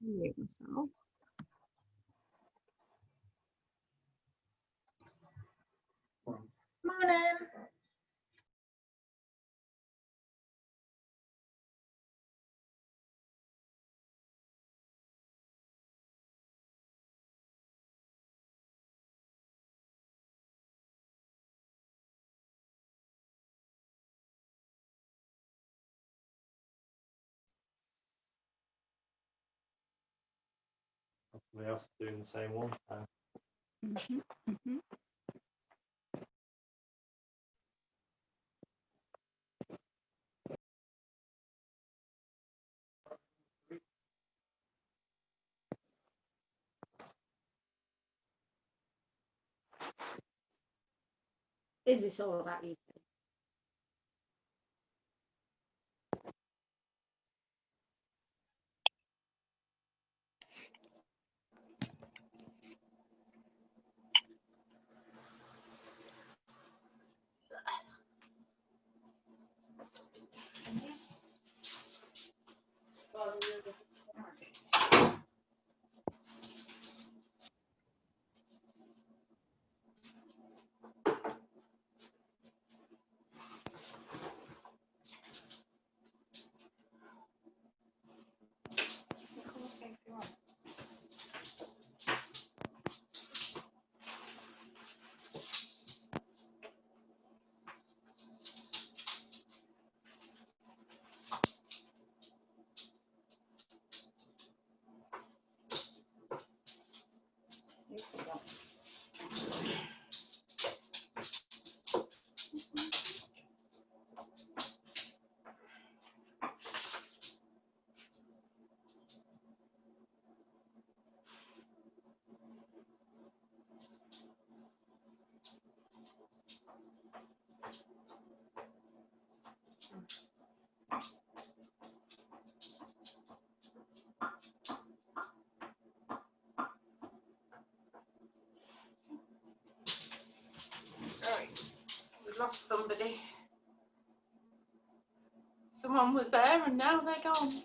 Mute myself. Morning. Somebody else doing the same one. Is this all about you? Right, we lost somebody. Someone was there and now they're gone.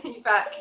You're back.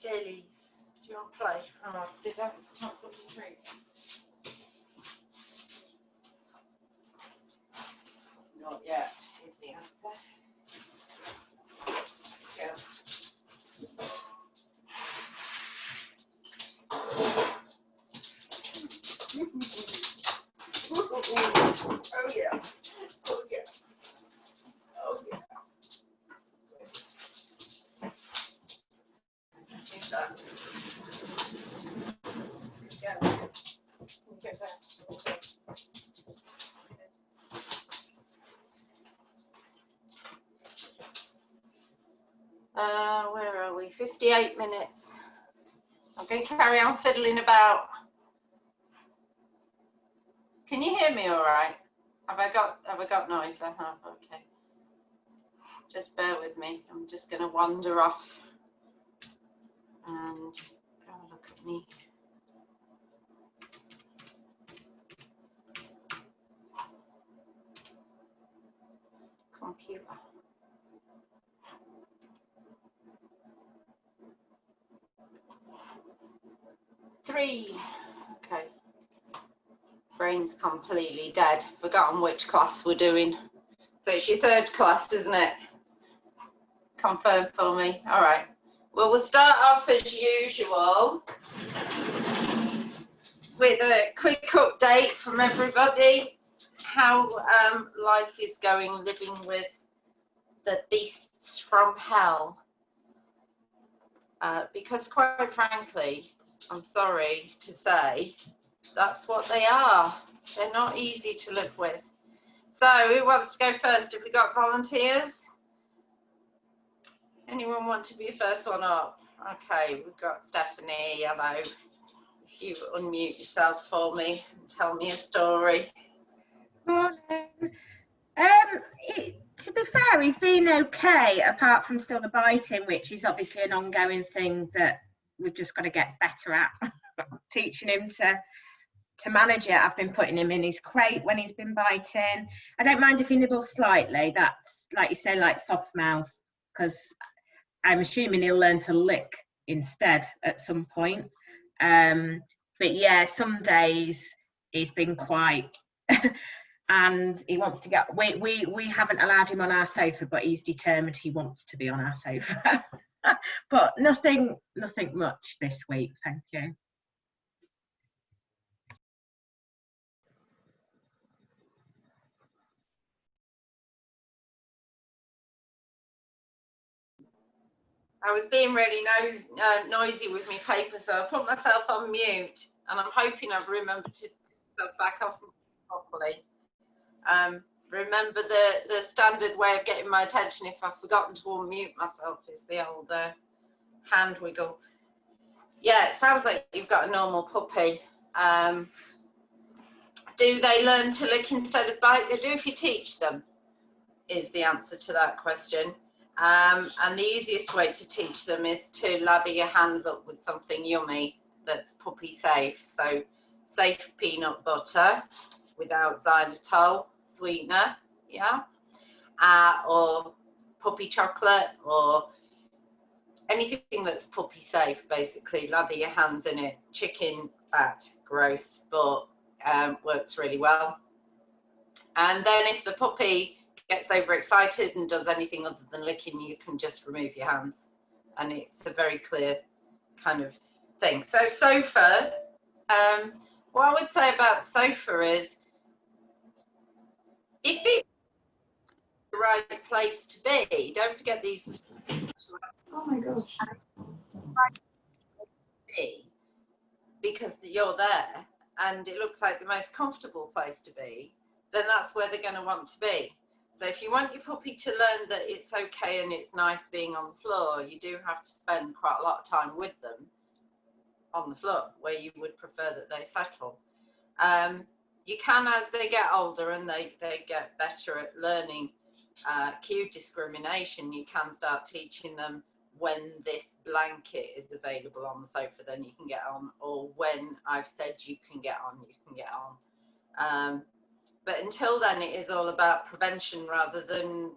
Dailies. Do you want to play? Oh, did I not put the treat? Not yet, is the answer. Go. Oh yeah. Oh yeah. Oh yeah. Is that? Yeah. Okay, there. Where are we? 58 minutes. I'm going to carry on fiddling about. Can you hear me all right? Have I got noise? I have. Okay. Just bear with me. I'm just going to wander off and have a look at me. Computer. Three. Okay. Brain's completely dead. Forgotten which class we're doing. So it's your third class, isn't it? Confirm for me. All right. Well, we'll start off as usual with a quick update from everybody, how life is going, living with the beasts from hell. Because quite frankly, I'm sorry to say, that's what they are. They're not easy to live with. So who wants to go first? Have we got volunteers? Anyone want to be the first one up? Okay, we've got Stephanie. Hello. If you unmute yourself for me and tell me a story. Morning. To be fair, he's been okay, apart from still the biting, which is obviously an ongoing thing that we've just got to get better at. Teaching him to manage it. I've been putting him in his crate when he's been biting. I don't mind if he nibbles slightly. That's, like you say, like soft mouth, because I'm assuming he'll learn to lick instead at some point. But yeah, some days he's been quite and he wants to get, we haven't allowed him on our sofa, but he's determined he wants to be on our sofa. But nothing much this week, thank you. I was being really noisy with my paper, so I put myself on mute, and I'm hoping I've remembered to take myself back off properly. Remember the standard way of getting my attention if I've forgotten to unmute myself is the old hand wiggle. Yeah, it sounds like you've got a normal puppy. Do they learn to lick instead of bite? They do if you teach them, is the answer to that question. And the easiest way to teach them is to lather your hands up with something yummy that's puppy safe. So safe peanut butter without xylitol sweetener, yeah, or puppy chocolate, or anything that's puppy safe. Basically, lather your hands in it. Chicken fat, gross, but works really well. And then if the puppy gets overexcited and does anything other than licking, you can just remove your hands, and it's a very clear kind of thing. So sofa, what I would say about sofa is, if it's the right place to be, don't forget these. Oh my gosh. Because you're there and it looks like the most comfortable place to be, then that's where they're going to want to be. So if you want your puppy to learn that it's okay and it's nice being on the floor, you do have to spend quite a lot of time with them on the floor where you would prefer that they settle. You can, as they get older and they get better at learning cue discrimination, you can start teaching them when this blanket is available on the sofa, then you can get on, or when I've said you can get on, you can get on. But until then, it is all about prevention rather than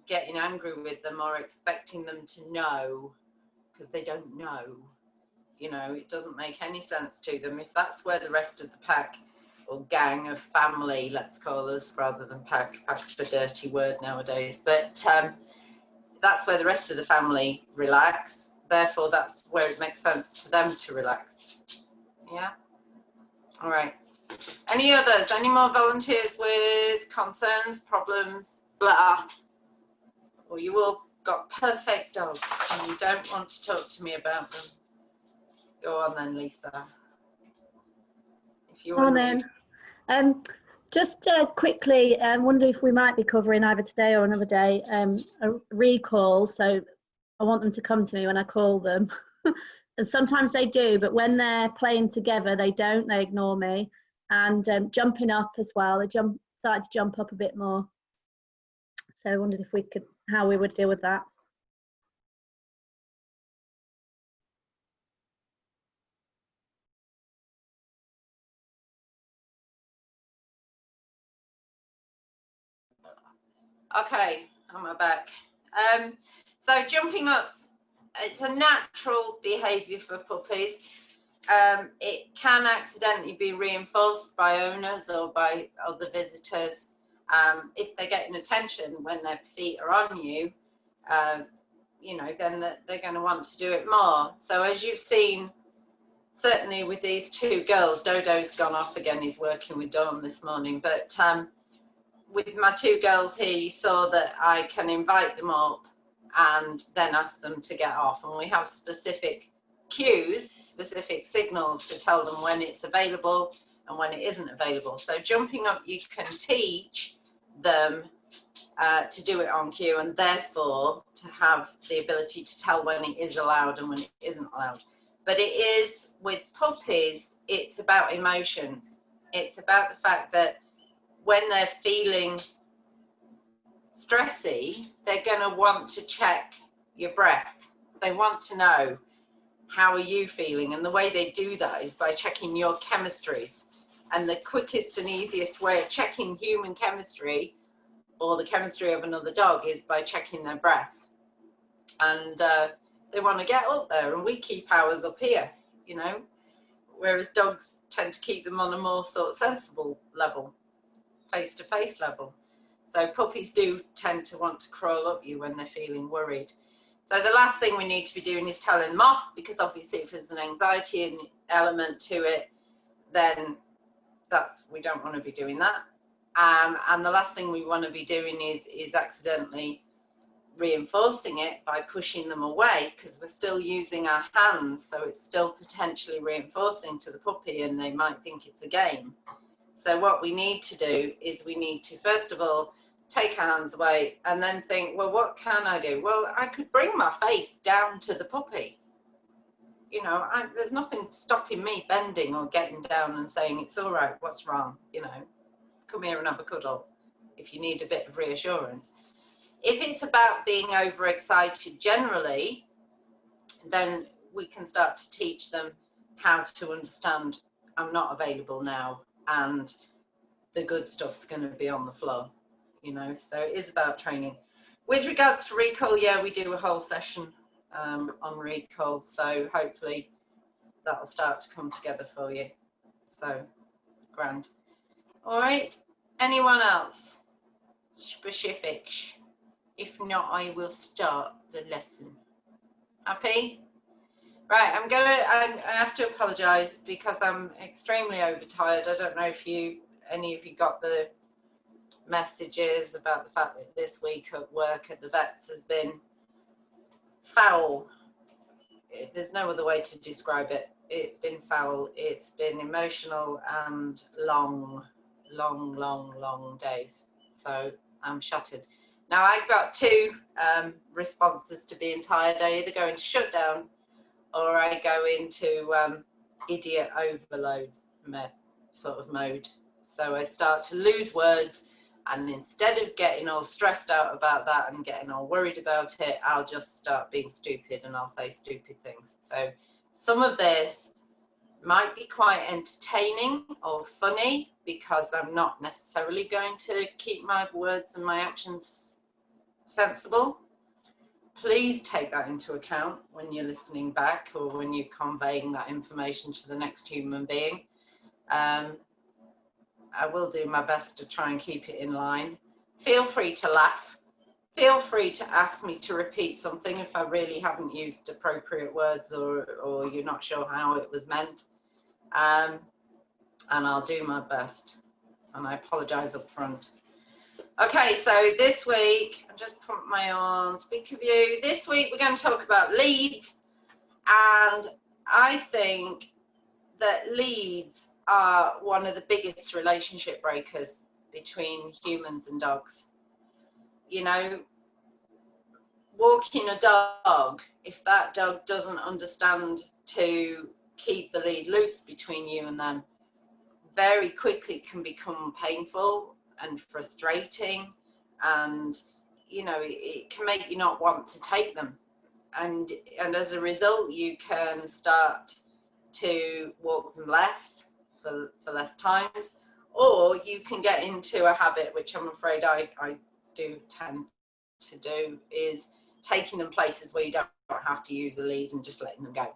getting angry with them or expecting them to know, because they don't know. You know, it doesn't make any sense to them. If that's where the rest of the pack or gang of family, let's call us, rather than pack, pack's a dirty word nowadays, but that's where the rest of the family relax. Therefore, that's where it makes sense to them to relax. Yeah? All right. Any others? Any more volunteers with concerns, problems, blah? Or you all got perfect dogs and you don't want to talk to me about them? Go on then, Lisa. If you want Morning. Just quickly, I wonder if we might be covering either today or another day a recall. So I want them to come to me when I call them. And sometimes they do, but when they're playing together, they don't. They ignore me. And jumping up as well. They started to jump up a bit more. So I wondered if we could, how we would deal with that. Okay, I'm back. So jumping up, it's a natural behaviour for puppies. it can accidentally be reinforced by owners or by other visitors. If they're getting attention when their feet are on you, you know, then they're going to want to do it more. So as you've seen, certainly with these two girls, Dodo's gone off again, he's working with Dawn this morning, but with my two girls here, you saw that I can invite them up and then ask them to get off. And we have specific cues, specific signals to tell them when it's available and when it isn't available. So jumping up, you can teach them to do it on cue, and therefore to have the ability to tell when it is allowed and when it isn't allowed. But it is, with puppies, it's about emotions. It's about the fact that when they're feeling stressy, they're going to want to check your breath. They want to know, how are you feeling? And the way they do that is by checking your chemistries. And the quickest and easiest way of checking human chemistry or the chemistry of another dog is by checking their breath. And they want to get up there, and we keep ours up here, you know, whereas dogs tend to keep them on a more sort of sensible level, face-to-face level. So puppies do tend to want to crawl up you when they're feeling worried. So the last thing we need to be doing is telling them off, because obviously if there's an anxiety element to it, then we don't want to be doing that. And the last thing we want to be doing is accidentally reinforcing it by pushing them away, because we're still using our hands, so it's still potentially reinforcing to the puppy, and they might think it's a game. So what we need to do is we need to, first of all, take our hands away and then think, well, what can I do? Well, I could bring my face down to the puppy. You know, there's nothing stopping me bending or getting down and saying, it's all right, what's wrong? You know, come here and have a cuddle if you need a bit of reassurance. If it's about being overexcited generally, then we can start to teach them how to understand, I'm not available now, and the good stuff's going to be on the floor, you know. So it is about training. With regards to recall, yeah, we do a whole session on recall, so hopefully that'll start to come together for you. So grand. All right, anyone else specific? If not, I will start the lesson. Happy? Right, I have to apologize because I'm extremely overtired. I don't know if any of you got the messages about the fact that this week at work at the vets has been foul. There's no other way to describe it. It's been foul. It's been emotional and long days. So I'm shattered. Now I've got two responses to being tired. I either go into shutdown or I go into idiot overload sort of mode. So I start to lose words, and instead of getting all stressed out about that and getting all worried about it, I'll just start being stupid and I'll say stupid things. So some of this might be quite entertaining or funny because I'm not necessarily going to keep my words and my actions sensible. Please take that into account when you're listening back or when you're conveying that information to the next human being. I will do my best to try and keep it in line. Feel free to laugh. Feel free to ask me to repeat something if I really haven't used appropriate words or you're not sure how it was meant. And I'll do my best. And I apologize up front. Okay, so this week, I'll just put my on speaker view. This week, we're going to talk about leads. And I think that leads are one of the biggest relationship breakers between humans and dogs. You know, walking a dog, if that dog doesn't understand to keep the lead loose between you and them, very quickly can become painful and frustrating, and you know, it can make you not want to take them, and as a result you can start to walk them less for less times, or you can get into a habit, which I'm afraid I do tend to do, is taking them places where you don't have to use a lead and just letting them go.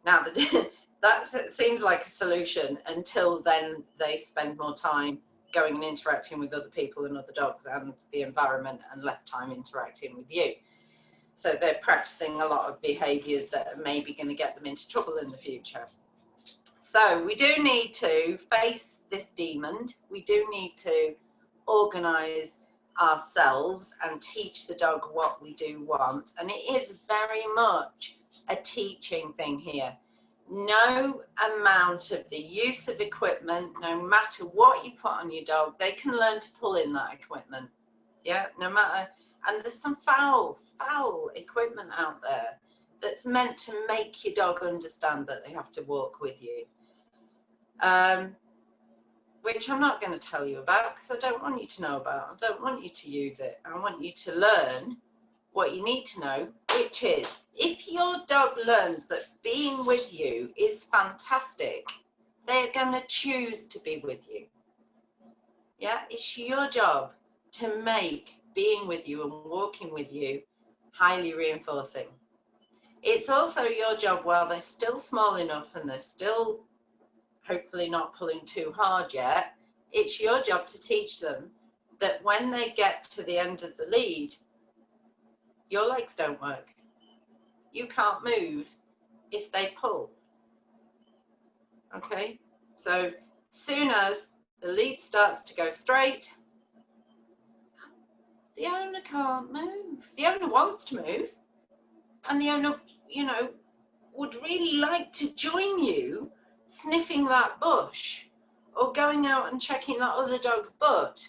Now the That seems like a solution until then they spend more time going and interacting with other people and other dogs and the environment and less time interacting with you. So they're practicing a lot of behaviours that are maybe going to get them into trouble in the future. So we do need to face this demon. We do need to organise ourselves and teach the dog what we do want. And it is very much a teaching thing here. No amount of the use of equipment, no matter what you put on your dog, they can learn to pull in that equipment. Yeah, no matter. And there's some foul equipment out there that's meant to make your dog understand that they have to walk with you. Which I'm not going to tell you about because I don't want you to know about. I don't want you to use it. I want you to learn what you need to know, which is if your dog learns that being with you is fantastic, they're going to choose to be with you. Yeah, it's your job to make being with you and walking with you highly reinforcing. It's also your job, while they're still small enough and they're still hopefully not pulling too hard yet, it's your job to teach them that when they get to the end of the lead, your legs don't work. You can't move if they pull. Okay, so soon as the lead starts to go straight, the owner can't move. The owner wants to move, and the owner, you know, would really like to join you sniffing that bush or going out and checking that other dog's butt,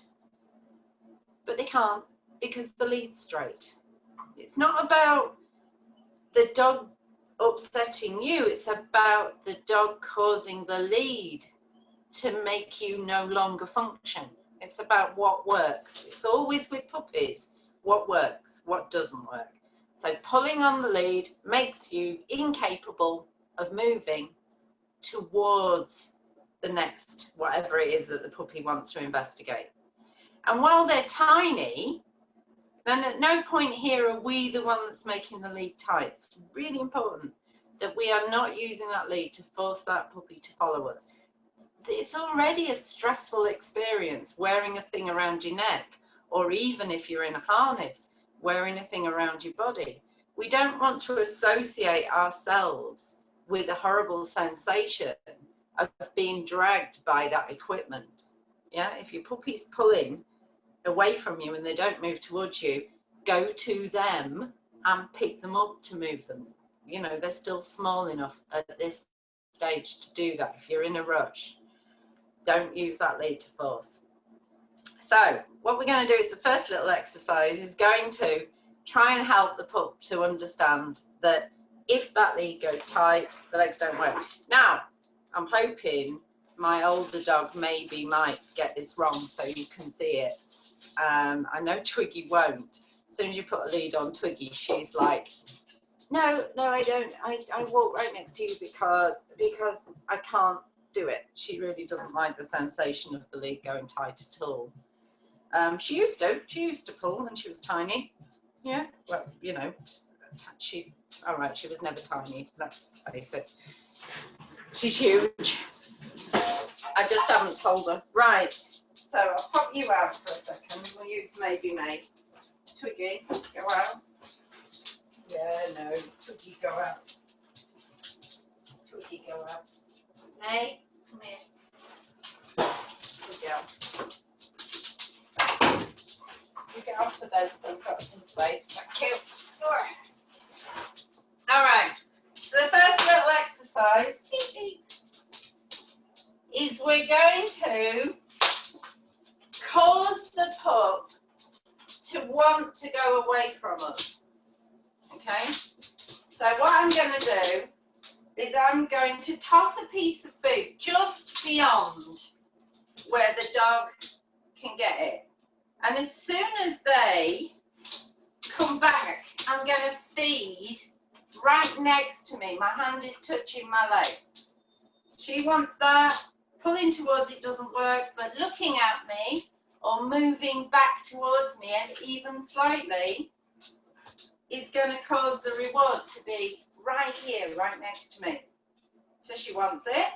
but they can't because the lead's straight. It's not about the dog upsetting you, it's about the dog causing the lead to make you no longer function. It's about what works. It's always with puppies, what works, what doesn't work. So pulling on the lead makes you incapable of moving towards the next whatever it is that the puppy wants to investigate. And while they're tiny, then at no point here are we the one that's making the lead tight. It's really important that we are not using that lead to force that puppy to follow us. It's already a stressful experience wearing a thing around your neck, or even if you're in a harness, wearing a thing around your body. We don't want to associate ourselves with a horrible sensation of being dragged by that equipment. Yeah, if your puppy's pulling away from you and they don't move towards you, go to them and pick them up to move them. You know, they're still small enough at this stage to do that. If you're in a rush, don't use that lead to force. So what we're going to do is the first little exercise is going to try and help the pup to understand that if that lead goes tight, the legs don't work. Now, I'm hoping my older dog maybe might get this wrong so you can see it. I know Twiggy won't. As soon as you put a lead on Twiggy, she's like, no, I don't. I walk right next to you because I can't do it. She really doesn't like the sensation of the lead going tight at all. She used to pull when she was tiny. Yeah, well, you know, she was never tiny, let's face it. She's huge. I just haven't told her. Right, so I'll pop you out for a second. We'll use maybe May. Twiggy, go out. Yeah, no, Twiggy, go out. Twiggy, go out. May, come here. Twiggy out. You get off the bed so I've got some space. Thank you. All right. So the first little exercise is we're going to cause the pup to want to go away from us. Okay? So what I'm going to do is I'm going to toss a piece of food just beyond where the dog can get it. And as soon as they come back, I'm going to feed right next to me. My hand is touching my leg. She wants that. Pulling towards it doesn't work, but looking at me or moving back towards me, and even slightly, is going to cause the reward to be right here, right next to me. So she wants it.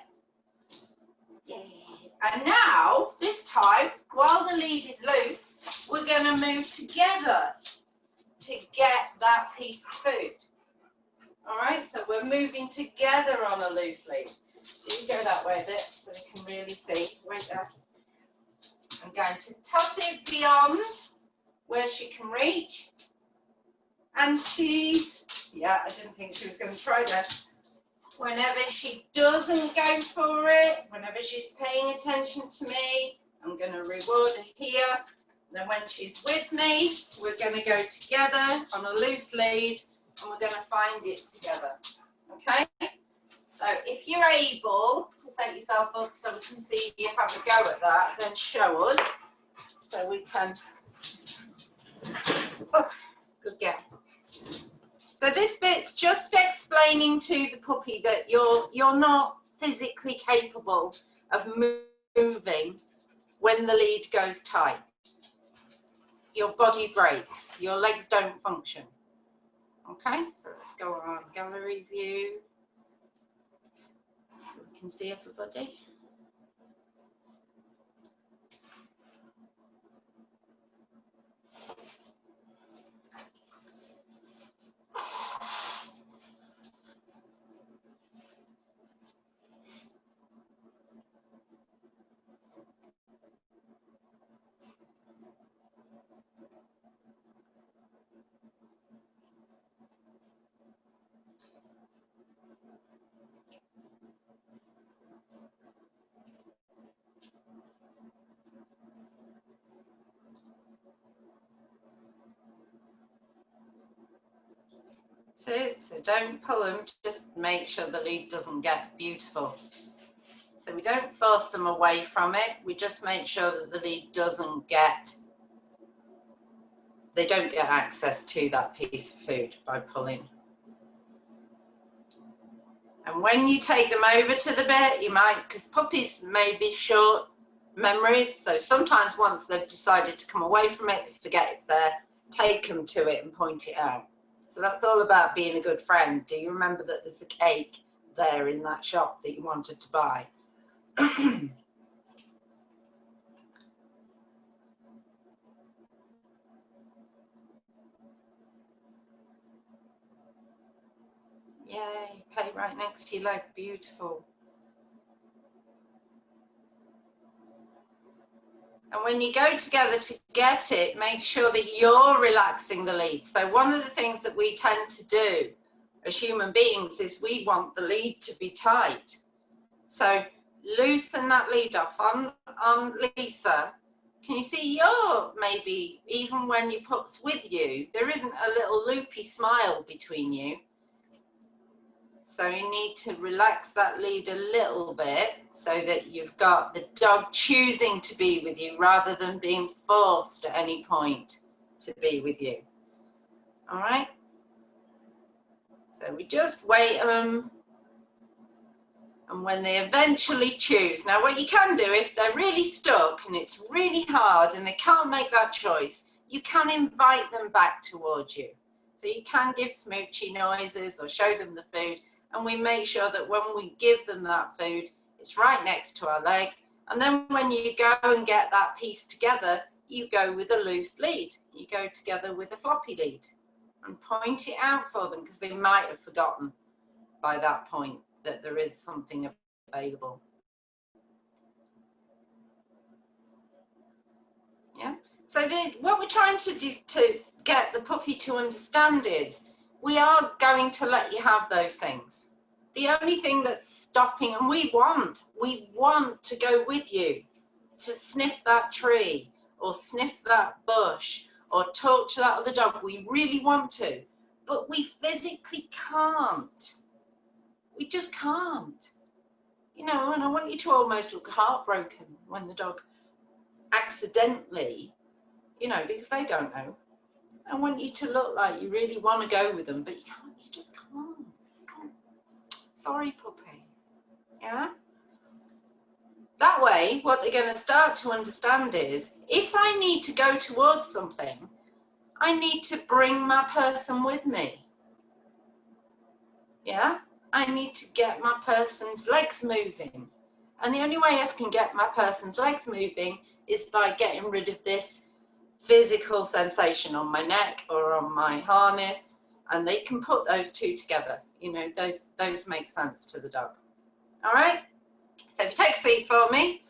Yay. And now, this time, while the lead is loose, we're going to move together to get that piece of food. All right, so we're moving together on a loose lead. So you go that way a bit so you can really see. Wait there. I'm going to toss it beyond where she can reach. And yeah, I didn't think she was going to try that. Whenever she doesn't go for it, whenever she's paying attention to me, I'm going to reward her here. Then when she's with me, we're going to go together on a loose lead and we're going to find it together. Okay? So if you're able to set yourself up so we can see you have a go at that, then show us so we can. Oh, good girl. So this bit's just explaining to the puppy that you're not physically capable of moving when the lead goes tight. Your body breaks, your legs don't function. Okay, so let's go on gallery view so we can see everybody. So don't pull them, just make sure the lead doesn't get beautiful. So we don't force them away from it, we just make sure that the lead doesn't get, they don't get access to that piece of food by pulling. And when you take them over to the bit, you might, because puppies may be short memories, so sometimes once they've decided to come away from it, they forget it's there, take them to it and point it out. So that's all about being a good friend. Do you remember that there's a cake there in that shop that you wanted to buy? Yay, pay right next to your leg, beautiful. And when you go together to get it, make sure that you're relaxing the lead. So one of the things that we tend to do as human beings is we want the lead to be tight. So loosen that lead off on Lisa. Can you see you're maybe, even when your pup's with you, there isn't a little loopy smile between you. So you need to relax that lead a little bit so that you've got the dog choosing to be with you rather than being forced at any point to be with you. All right? So we just wait and when they eventually choose. Now what you can do, if they're really stuck and it's really hard and they can't make that choice, you can invite them back towards you. So you can give smoochy noises or show them the food. And we make sure that when we give them that food, it's right next to our leg. And then when you go and get that piece together, you go with a loose lead. You go together with a floppy lead and point it out for them because they might have forgotten by that point that there is something available. Yeah. So what we're trying to do to get the puppy to understand is we are going to let you have those things. The only thing that's stopping, and we want to go with you to sniff that tree or sniff that bush or talk to that other dog. We really want to, but we physically can't. We just can't. You know, and I want you to almost look heartbroken when the dog accidentally, you know, because they don't know. I want you to look like you really want to go with them, but you can't, you just can't. Sorry, puppy. Yeah? That way, what they're going to start to understand is, if I need to go towards something, I need to bring my person with me. Yeah? I need to get my person's legs moving. And the only way I can get my person's legs moving is by getting rid of this physical sensation on my neck or on my harness. And they can put those two together. You know, those make sense to the dog. All right? So if you take a seat for me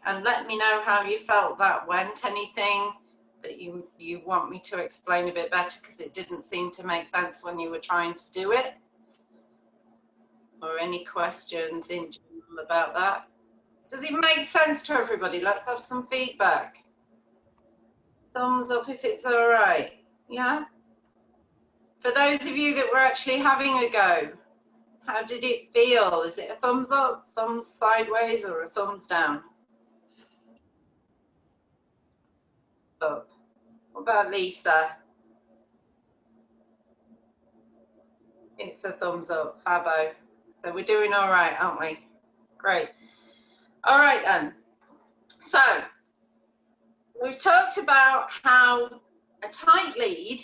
and let me know how you felt that went. Anything that you want me to explain a bit better because it didn't seem to make sense when you were trying to do it? Or any questions in general about that? Does it make sense to everybody? Let's have some feedback. Thumbs up if it's all right. Yeah? For those of you that were actually having a go, how did it feel? Is it a thumbs up, thumbs sideways, or a thumbs down? Up. What about Lisa? It's a thumbs up. Fabo. So we're doing all right, aren't we? Great. All right then. So we've talked about how a tight lead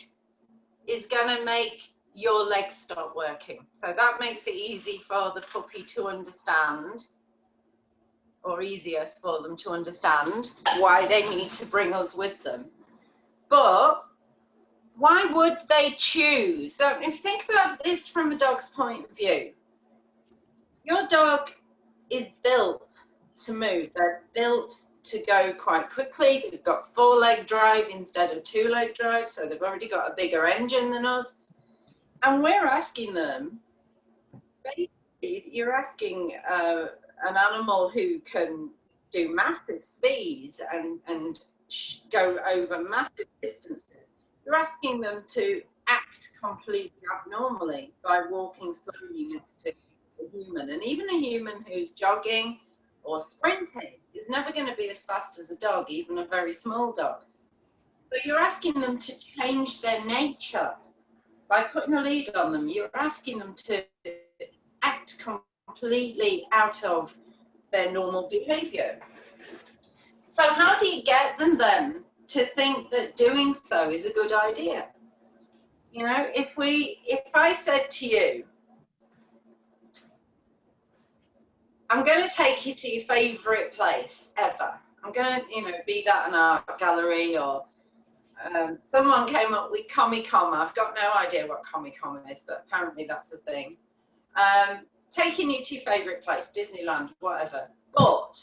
is going to make your legs stop working. So that makes it easy for the puppy to understand, or easier for them to understand why they need to bring us with them. But why would they choose? So if you think about this from a dog's point of view, your dog is built to move. They're built to go quite quickly. They've got 4-leg drive instead of 2-leg drive, so they've already got a bigger engine than us. And we're asking them, basically, you're asking an animal who can do massive speeds and go over massive distances. You're asking them to act completely abnormally by walking slowly next to a human. And even a human who's jogging or sprinting is never going to be as fast as a dog, even a very small dog. So you're asking them to change their nature. By putting a lead on them, you're asking them to act completely out of their normal behavior. So how do you get them then to think that doing so is a good idea? You know, if I said to you, I'm going to take you to your favorite place ever. I'm going to, you know, be that an art gallery, or someone came up with Comic-Con. I've got no idea what Comic-Con is, but apparently that's the thing. Taking you to your favorite place, Disneyland, whatever. But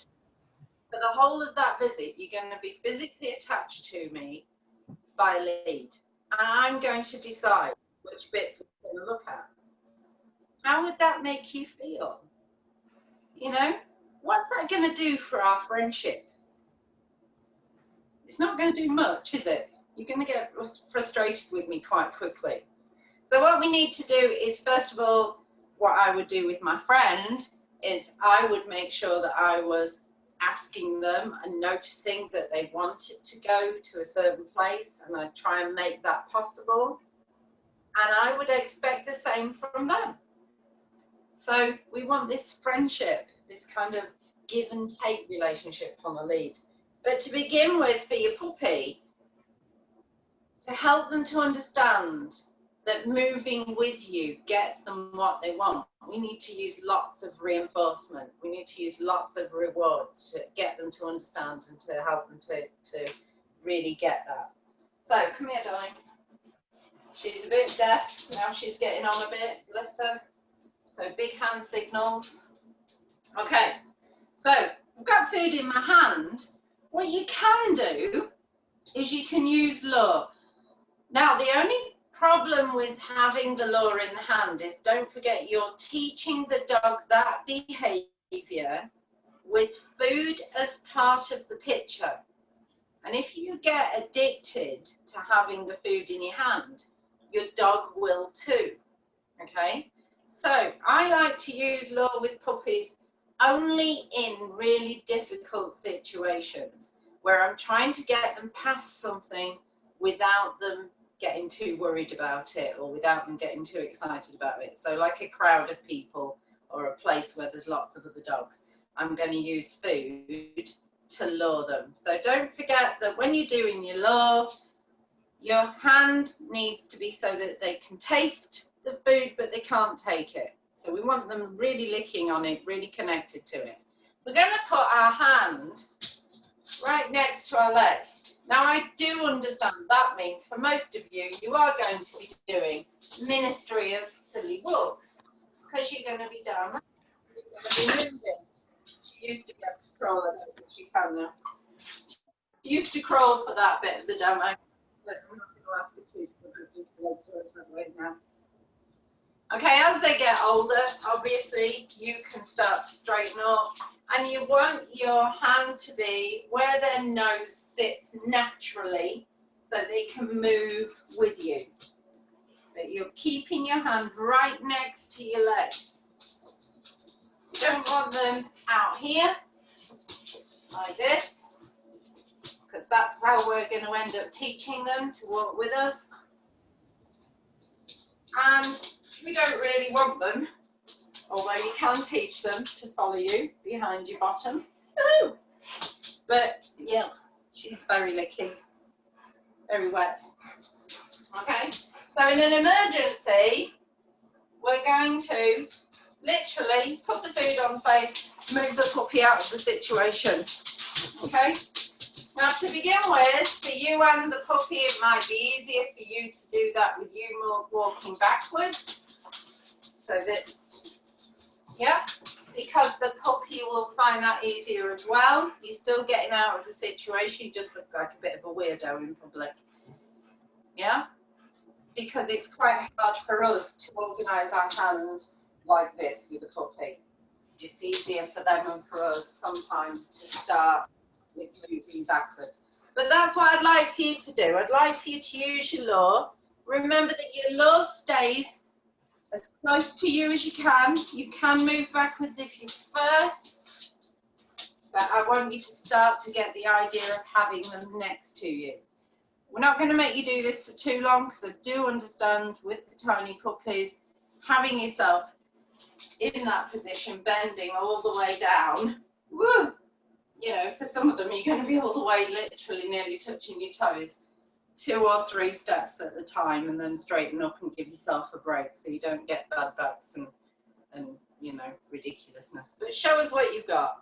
for the whole of that visit, you're going to be physically attached to me by lead. And I'm going to decide which bits we're going to look at. How would that make you feel? You know, what's that going to do for our friendship? It's not going to do much, is it? You're going to get frustrated with me quite quickly. So what we need to do is, first of all, what I would do with my friend is I would make sure that I was asking them and noticing that they wanted to go to a certain place, and I'd try and make that possible. And I would expect the same from them. So we want this friendship, this kind of give and take relationship on the lead. But to begin with, for your puppy, to help them to understand that moving with you gets them what they want, we need to use lots of reinforcement. We need to use lots of rewards to get them to understand and to help them to really get that. So come here, darling. She's a bit deaf. Now she's getting on a bit, bless her. So big hand signals. Okay, so I've got food in my hand. What you can do is you can use lure. Now, the only problem with having the lure in the hand is, don't forget, you're teaching the dog that behavior with food as part of the picture. And if you get addicted to having the food in your hand, your dog will too, okay? So I like to use lure with puppies only in really difficult situations where I'm trying to get them past something without them getting too worried about it, or without them getting too excited about it. So like a crowd of people or a place where there's lots of other dogs, I'm going to use food to lure them. So don't forget that when you're doing your lure, your hand needs to be so that they can taste the food, but they can't take it. So we want them really licking on it, really connected to it. We're going to put our hand right next to our leg. Now, I do understand that means for most of you, you are going to be doing Ministry of Silly Walks because you're going to be down there. You're going to be moving. She used to be able to crawl, I don't think she can now. She used to crawl for that bit of the demo. I'm not going to ask her to, but I think the legs are that way now. Okay, as they get older, obviously, you can start to straighten up. And you want your hand to be where their nose sits naturally so they can move with you. But you're keeping your hand right next to your leg. You don't want them out here, like this, because that's how we're going to end up teaching them to walk with us. And we don't really want them, although you can teach them to follow you behind your bottom. Woo! But yeah, she's very licky, very wet. Okay, so in an emergency, we're going to literally put the food on face, move the puppy out of the situation. Okay, now to begin with, for you and the puppy, it might be easier for you to do that with you more walking backwards. So that, yeah, because the puppy will find that easier as well. You're still getting out of the situation, you just look like a bit of a weirdo in public. Yeah, because it's quite hard for us to organise our hand like this with a puppy. It's easier for them and for us sometimes to start with moving backwards. But that's what I'd like for you to do. I'd like for you to use your law. Remember that your law stays as close to you as you can. You can move backwards if you prefer, but I want you to start to get the idea of having them next to you. We're not going to make you do this for too long because I do understand with the tiny puppies, having yourself in that position, bending all the way down, woo, you know, for some of them you're going to be all the way literally nearly touching your toes. 2 or 3 steps at the time, and then straighten up and give yourself a break so you don't get bad backs and you know, ridiculousness. But show us what you've got.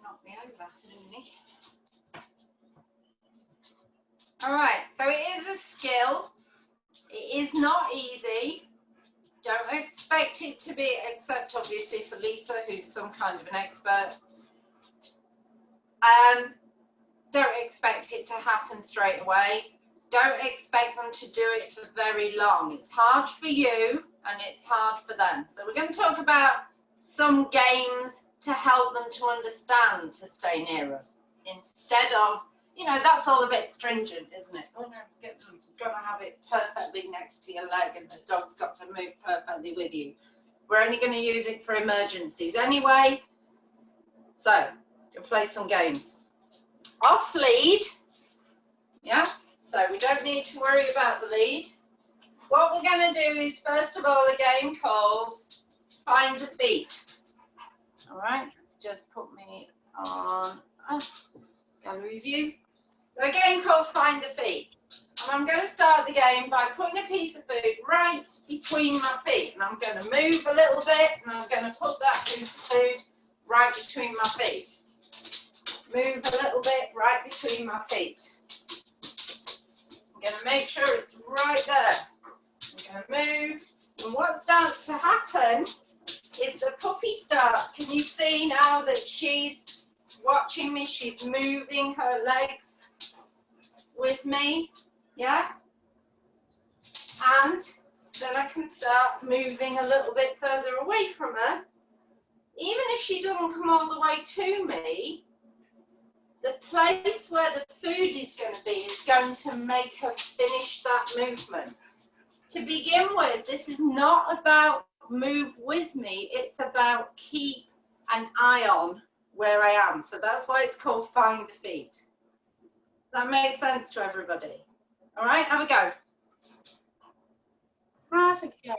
Knock me over, didn't he? All right, so it is a skill. It is not easy. Don't expect it to be, except obviously for Lisa, who's some kind of an expert. Don't expect it to happen straight away. Don't expect them to do it for very long. It's hard for you and it's hard for them. So we're going to talk about some games to help them to understand to stay near us, instead of, you know, that's all a bit stringent, isn't it? Oh no, you've got to have it perfectly next to your leg and the dog's got to move perfectly with you. We're only going to use it for emergencies anyway. So, we'll play some games. Off lead, yeah, so we don't need to worry about the lead. What we're going to do is, first of all, a game called Find a Feet. All right, let's just put me on gallery view. So a game called Find the Feet. And I'm going to start the game by putting a piece of food right between my feet. And I'm going to move a little bit, and I'm going to put that piece of food right between my feet. move a little bit right between my feet. I'm going to make sure it's right there. I'm going to move, and what starts to happen is the puppy starts, can you see now that she's watching me, she's moving her legs with me, yeah? And then I can start moving a little bit further away from her. Even if she doesn't come all the way to me, the place where the food is going to be is going to make her finish that movement. To begin with, this is not about move with me, it's about keep an eye on where I am. So that's why it's called Find the Feet. Does that make sense to everybody? All right, have a go. Have a go.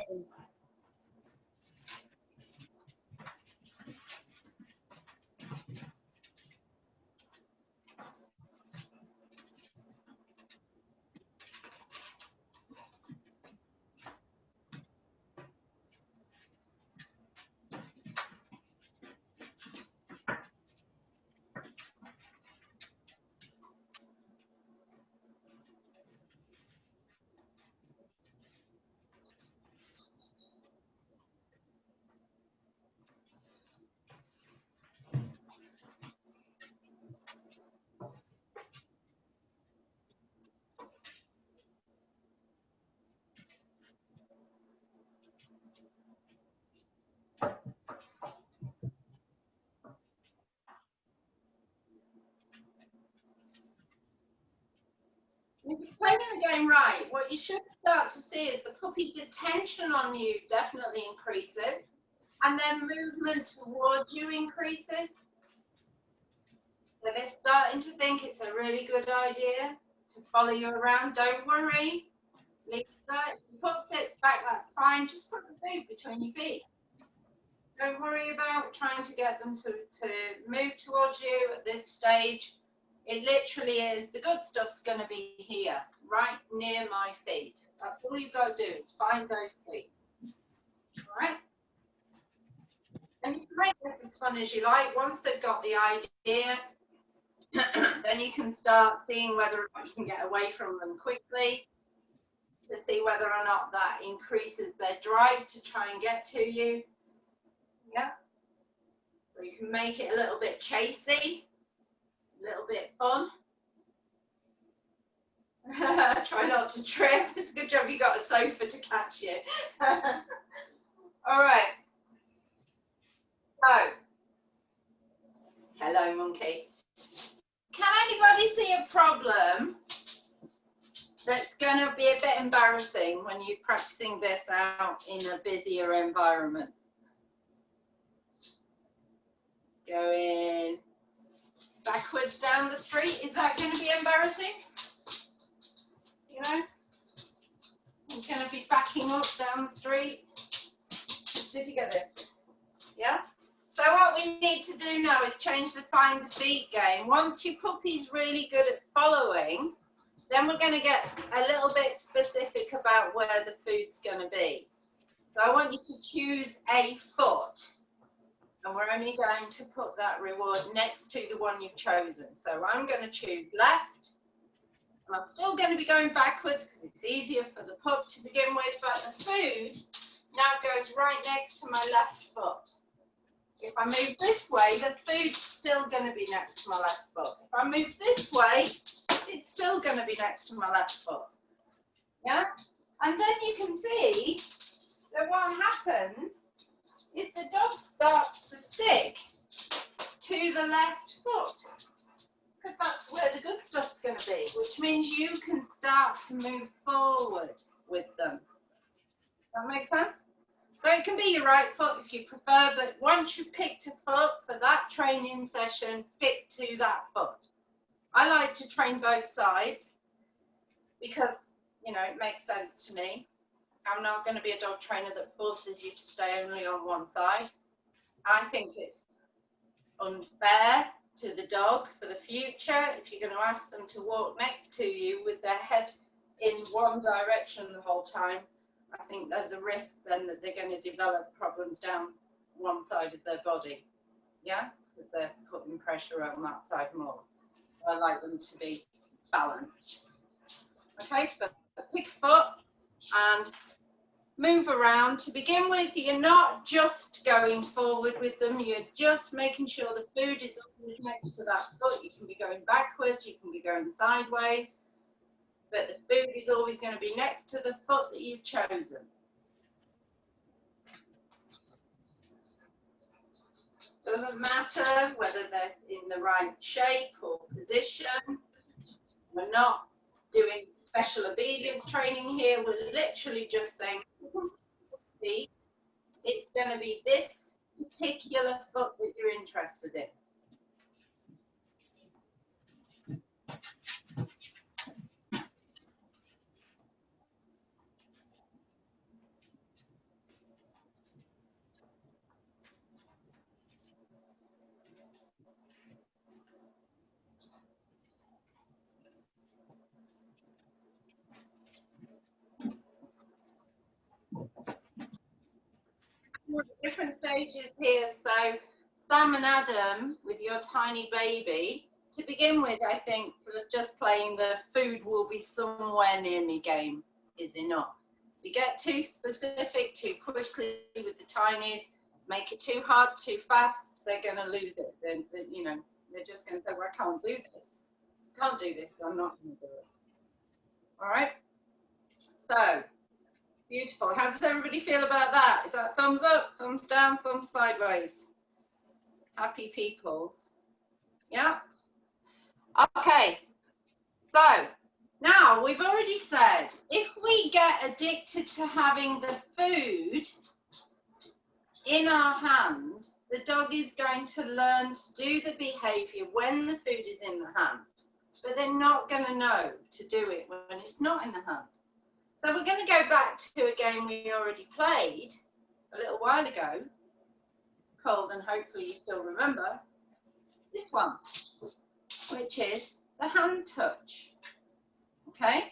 If you're playing the game right, what you should start to see is the puppy's attention on you definitely increases, and their movement towards you increases. So they're starting to think it's a really good idea to follow you around. Don't worry, Lisa, if the pup sits back, that's fine. Just put the food between your feet. Don't worry about trying to get them to move towards you at this stage. It literally is, the good stuff's going to be here, right near my feet. That's all you've got to do is find those feet. All right? And you can make this as fun as you like. Once they've got the idea, then you can start seeing whether or not you can get away from them quickly to see whether or not that increases their drive to try and get to you. Yeah? So you can make it a little bit chasey. A little bit fun. Try not to trip. It's a good job you got a sofa to catch you. All right. So, hello, monkey. Can anybody see a problem that's going to be a bit embarrassing when you're practicing this out in a busier environment? Going backwards down the street, is that going to be embarrassing? You know, I'm going to be backing up down the street. Did you get it? Yeah? So what we need to do now is change the Find the Feet game. Once your puppy's really good at following, then we're going to get a little bit specific about where the food's going to be. So I want you to choose a foot. And we're only going to put that reward next to the one you've chosen. So I'm going to choose left. And I'm still going to be going backwards because it's easier for the pup to begin with. But the food now goes right next to my left foot. If I move this way, the food's still going to be next to my left foot. If I move this way, it's still going to be next to my left foot. Yeah? And then you can see that what happens is the dog starts to stick to the left foot because that's where the good stuff's going to be, which means you can start to move forward with them. That makes sense? So it can be your right foot if you prefer, but once you've picked a foot for that training session, stick to that foot. I like to train both sides because, you know, it makes sense to me. I'm not going to be a dog trainer that forces you to stay only on one side. I think it's unfair to the dog for the future if you're going to ask them to walk next to you with their head in one direction the whole time. I think there's a risk then that they're going to develop problems down one side of their body. Yeah? because they're putting pressure on that side more. I like them to be balanced. Okay, so pick a foot and move around. To begin with, you're not just going forward with them, you're just making sure the food is always next to that foot. You can be going backwards, you can be going sideways, but the food is always going to be next to the foot that you've chosen. Doesn't matter whether they're in the right shape or position. We're not doing special obedience training here. We're literally just saying, it's going to be this particular foot that you're interested in. Different stages here. So Sam and Adam, with your tiny baby, to begin with, I think just playing the food will be somewhere near me game is enough. If you get too specific too quickly with the tinies, make it too hard too fast, they're going to lose it. Then you know, they're just going to say, well, I can't do this. I can't do this, so I'm not going to do it. All right. So beautiful. How does everybody feel about that? Is that thumbs up, thumbs down, thumbs sideways? Happy peoples. Yeah? Okay. So now we've already said, if we get addicted to having the food in our hand, the dog is going to learn to do the behavior when the food is in the hand, but they're not going to know to do it when it's not in the hand. So we're going to go back to a game we already played a little while ago, called, and hopefully you still remember, this one, which is the hand touch. Okay,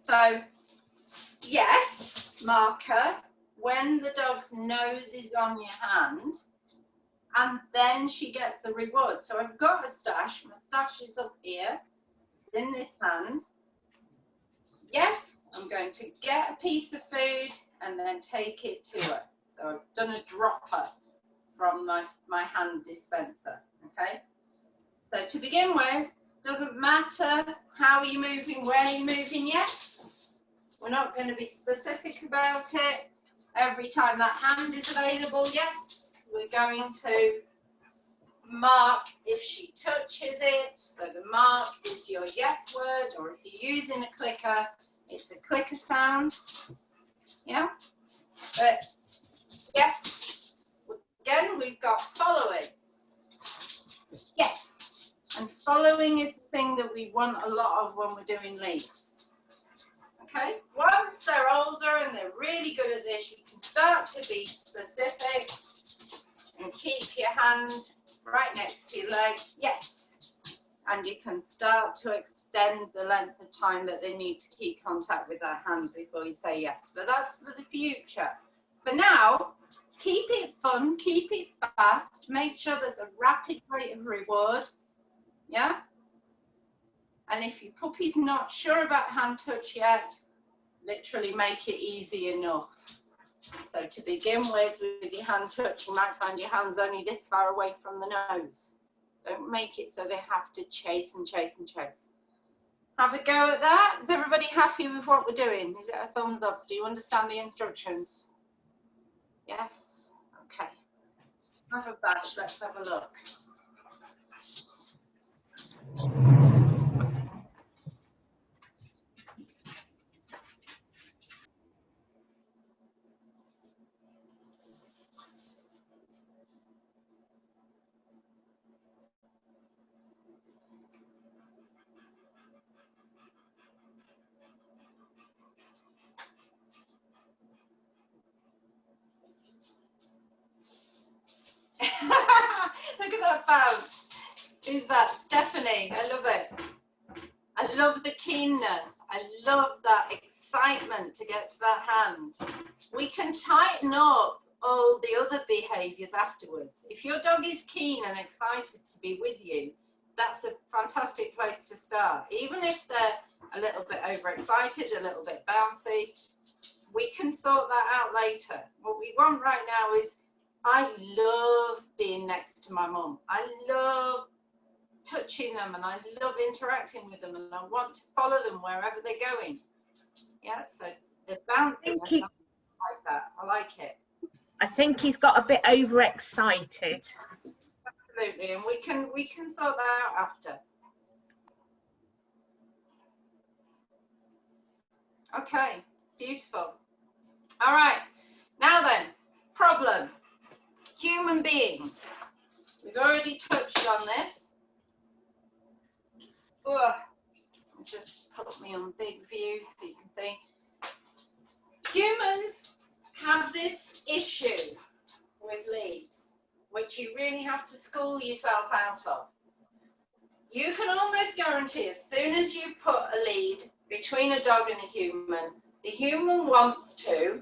so yes, marker, when the dog's nose is on your hand, and then she gets a reward. So I've got a stash, my stash is up here, it's in this hand. Yes, I'm going to get a piece of food and then take it to her. So I've done a dropper from my hand dispenser, okay? So to begin with, doesn't matter how you're moving, where you're moving, yes. We're not going to be specific about it. Every time that hand is available, yes. We're going to mark if she touches it. So the mark is your yes word, or if you're using a clicker, it's a clicker sound. Yeah, but yes, again, we've got following. Yes, and following is the thing that we want a lot of when we're doing leads. Okay, once they're older and they're really good at this, you can start to be specific and keep your hand right next to your leg. Yes. And you can start to extend the length of time that they need to keep contact with that hand before you say yes. But that's for the future. For now, keep it fun, keep it fast, make sure there's a rapid rate of reward. Yeah? And if your puppy's not sure about hand touch yet, literally make it easy enough. So to begin with your hand touch, you might find your hand's only this far away from the nose. Don't make it so they have to chase and chase and chase. Have a go at that. Is everybody happy with what we're doing? Is it a thumbs up? Do you understand the instructions? Yes? Okay. Have a badge. Let's have a look. Look at that bounce. Who's that? Stephanie. I love it. I love the keenness. I love that excitement to get to that hand. We can tighten up all the other behaviours afterwards. If your dog is keen and excited to be with you, that's a fantastic place to start. Even if they're a little bit overexcited, a little bit bouncy, we can sort that out later. What we want right now is, I love being next to my mum. I love touching them and I love interacting with them and I want to follow them wherever they're going. Yeah, so the bouncing like that, I like it. I think he's got a bit overexcited. Absolutely, and we can sort that out after. Okay, beautiful. All right, now then, problem. Human beings. We've already touched on this. Ugh. Just put me on big view so you can see. Humans have this issue with leads, which you really have to school yourself out of. You can almost guarantee as soon as you put a lead between a dog and a human, the human wants to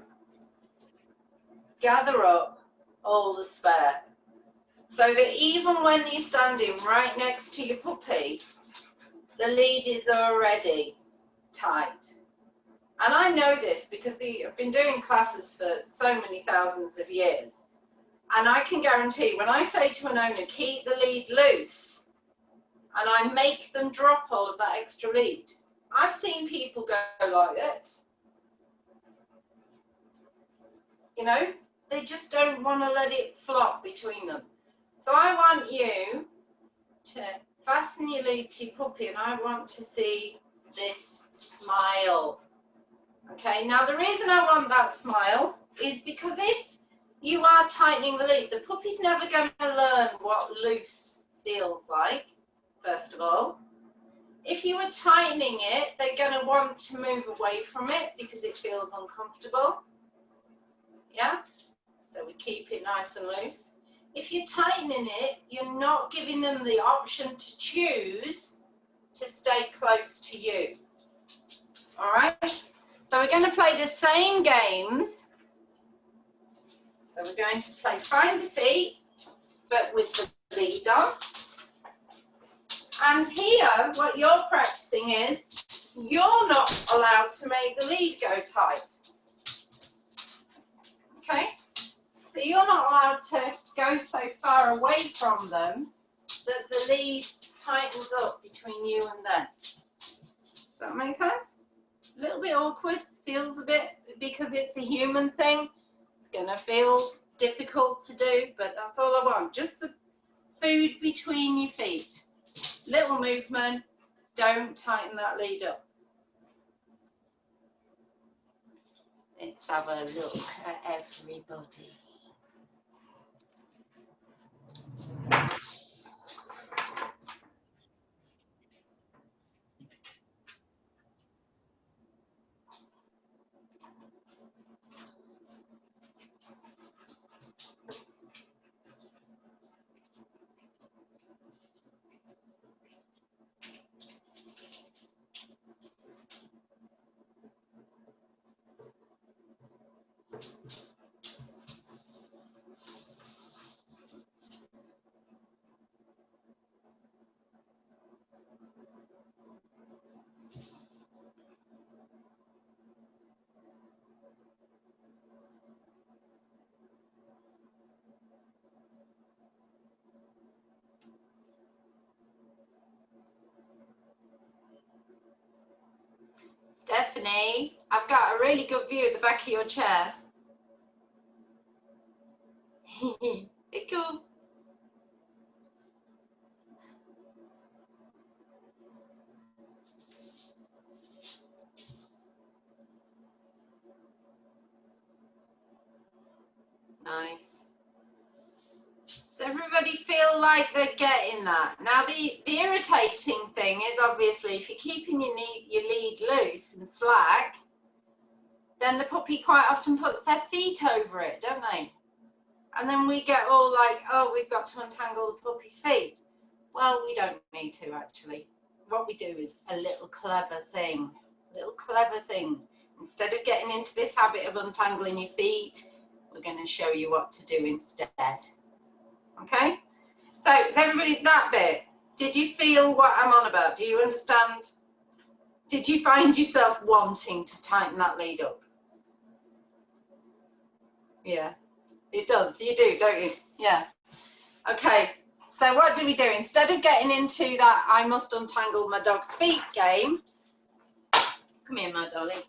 gather up all the spare. So that even when you're standing right next to your puppy, the lead is already tight. And I know this because I've been doing classes for so many thousands of years. And I can guarantee when I say to an owner, keep the lead loose, and I make them drop all of that extra lead, I've seen people go like this. You know, they just don't want to let it flop between them. So I want you to fasten your lead to your puppy and I want to see this smile. Okay, now the reason I want that smile is because if you are tightening the lead, the puppy's never going to learn what loose feels like, first of all. If you were tightening it, they're going to want to move away from it because it feels uncomfortable. Yeah, so we keep it nice and loose. If you're tightening it, you're not giving them the option to choose to stay close to you. All right, so we're going to play the same games. So we're going to play Find the Feet, but with the lead on. And here, what you're practicing is, you're not allowed to make the lead go tight. Okay? So you're not allowed to go so far away from them that the lead tightens up between you and them. Does that make sense? A little bit awkward, feels a bit, because it's a human thing. It's going to feel difficult to do, but that's all I want. Just the food between your feet. Little movement, don't tighten that lead up. Let's have a look at everybody. Stephanie, I've got a really good view of the back of your chair. It's cool. Nice. Does everybody feel like they're getting that? Now, the irritating thing is obviously if you're keeping your lead loose and slack, then the puppy quite often puts their feet over it, don't they? And then we get all like, oh, we've got to untangle the puppy's feet. Well, we don't need to actually. What we do is a little clever thing, Instead of getting into this habit of untangling your feet, we're going to show you what to do instead. Okay? So, is everybody that bit? Did you feel what I'm on about? Do you understand? Did you find yourself wanting to tighten that lead up? Yeah, it does. You do, don't you? Yeah. Okay, so what do we do? Instead of getting into that I must untangle my dog's feet game, come here, my dolly.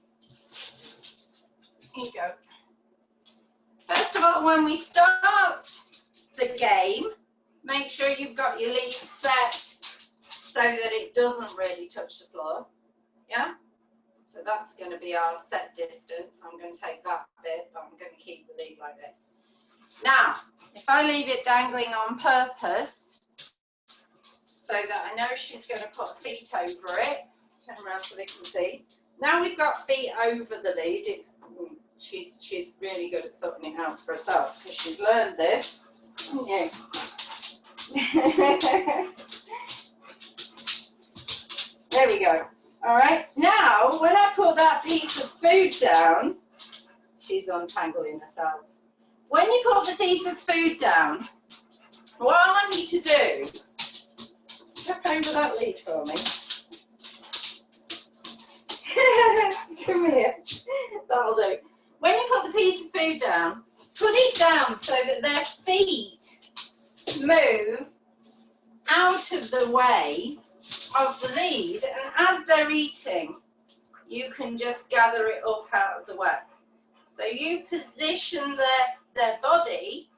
Here you go. First of all, when we start the game, make sure you've got your lead set so that it doesn't really touch the floor. Yeah? So that's going to be our set distance. I'm going to take that bit, but I'm going to keep the lead like this. Now, if I leave it dangling on purpose, so that I know she's going to put feet over it, turn around so they can see. Now we've got feet over the lead. She's really good at sorting it out for herself because she's learned this. Yeah. There we go. All right. Now, when I put that piece of food down, she's untangling herself. When you put the piece of food down, what I want you to do, step over that lead for me. Come here. That'll do. When you put the piece of food down, put it down so that their feet move out of the way of the lead, and as they're eating, you can just gather it up out of the way. So you position their body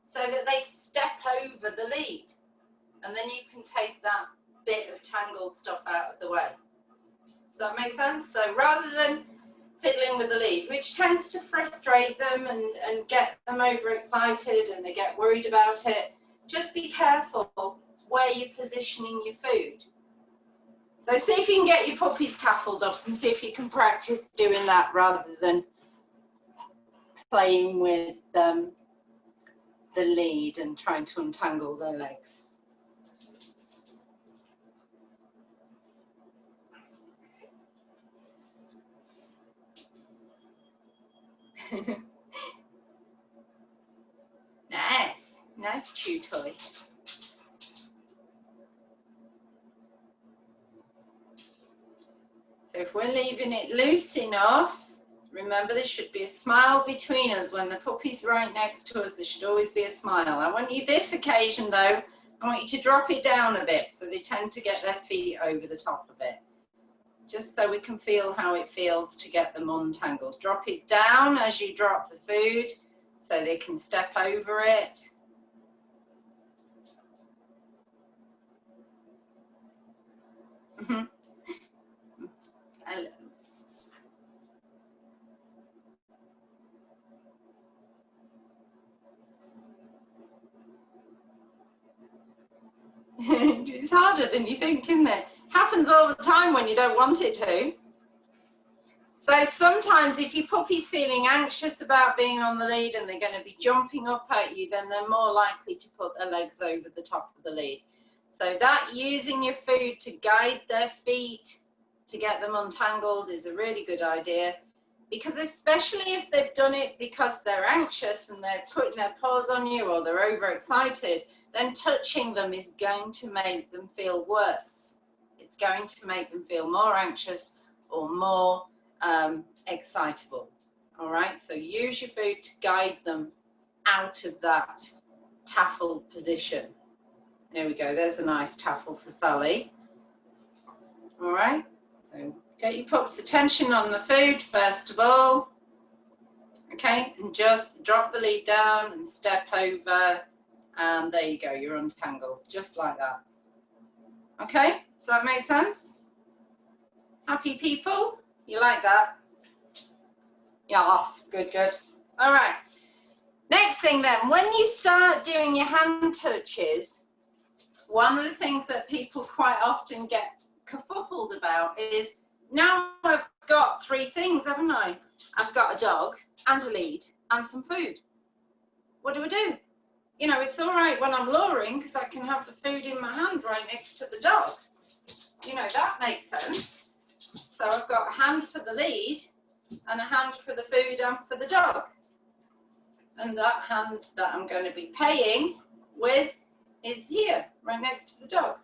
so that they step over the lead, and then you can take that bit of tangled stuff out of the way. Does that make sense? So rather than fiddling with the lead, which tends to frustrate them and get them overexcited and they get worried about it, just be careful where you're positioning your food. So see if you can get your puppies taffled up and see if you can practice doing that rather than playing with the lead and trying to untangle their legs. Nice chew toy. So if we're leaving it loose enough, remember there should be a smile between us. When the puppy's right next to us, there should always be a smile. I want you this occasion though, I want you to drop it down a bit so they tend to get their feet over the top of it. Just so we can feel how it feels to get them untangled. Drop it down as you drop the food so they can step over it. It's harder than you think, isn't it? Happens all the time when you don't want it to. So sometimes if your puppy's feeling anxious about being on the lead and they're going to be jumping up at you, then they're more likely to put their legs over the top of the lead. So that using your food to guide their feet to get them untangled is a really good idea, because especially if they've done it because they're anxious and they're putting their paws on you or they're overexcited, then touching them is going to make them feel worse. It's going to make them feel more anxious or more excitable. All right, so use your food to guide them out of that taffled position. There we go, there's a nice taffle for Sally. All right, so get your pup's attention on the food first of all. Okay, and just drop the lead down and step over, and there you go, you're untangled, just like that. Okay, does that make sense? Happy people? You like that? Yes, good, good. All right. Next thing then, when you start doing your hand touches, one of the things that people quite often get kerfuffled about is, now I've got three things, haven't I? I've got a dog and a lead and some food. What do I do? You know, it's all right when I'm luring because I can have the food in my hand right next to the dog. You know, that makes sense. So I've got a hand for the lead and a hand for the food and for the dog. and that hand that I'm going to be paying with is here, right next to the dog.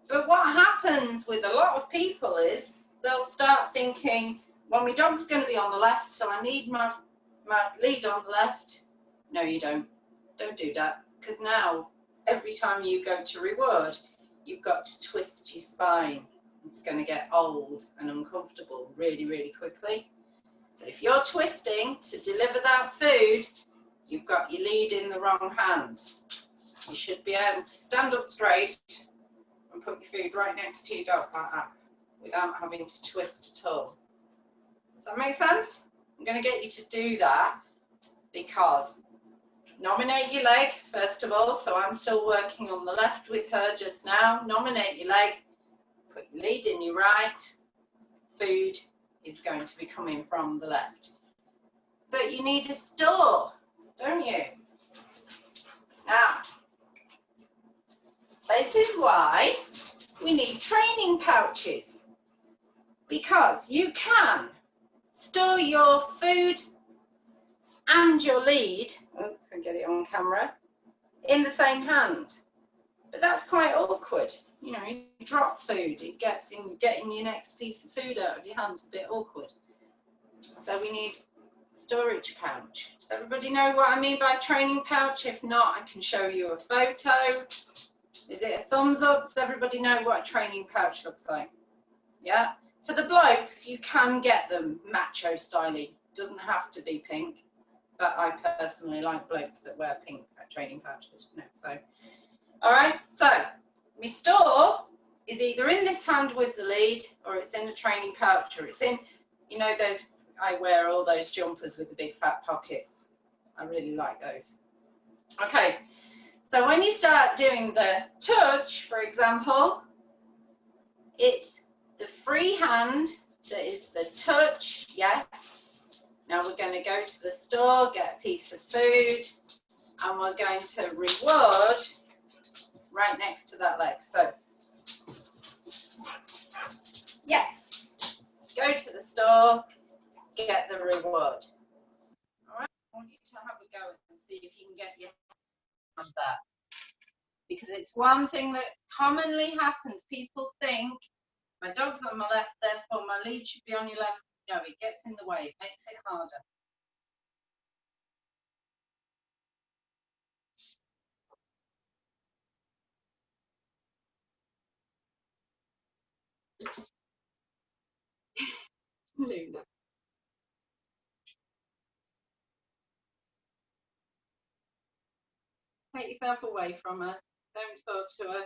But what happens with a lot of people is they'll start thinking, well, my dog's going to be on the left, so I need my lead on the left. No, you don't. Don't do that, because now every time you go to reward, you've got to twist your spine. It's going to get old and uncomfortable really, really quickly. So if you're twisting to deliver that food, you've got your lead in the wrong hand. You should be able to stand up straight and put your food right next to your dog like that without having to twist at all. Does that make sense? I'm going to get you to do that because nominate your leg first of all. So I'm still working on the left with her just now. Nominate your leg, put your lead in your right. Food is going to be coming from the left. But you need a store, don't you? Now, this is why we need training pouches, because you can store your food and your lead, oh, I can get it on camera, in the same hand. But that's quite awkward. You know, you drop food, it gets in, getting your next piece of food out of your hands a bit awkward. So we need storage pouch. Does everybody know what I mean by training pouch? If not, I can show you a photo. Is it a thumbs up? Does everybody know what a training pouch looks like? Yeah. For the blokes, you can get them macho styly. Doesn't have to be pink, but I personally like blokes that wear pink training pouches. No, so, all right. So my store is either in this hand with the lead, or it's in a training pouch, or it's in, you know, those, I wear all those jumpers with the big fat pockets. I really like those. Okay. So when you start doing the touch, for example, it's the free hand that is the touch, yes. Now we're going to go to the store, get a piece of food, and we're going to reward right next to that leg. So, yes, go to the store, get the reward. All right, I want you to have a go and see if you can get your hand that. Because it's one thing that commonly happens. People think, my dog's on my left, therefore my lead should be on your left. No, it gets in the way, it makes it harder. Luna. Take yourself away from her. Don't talk to her.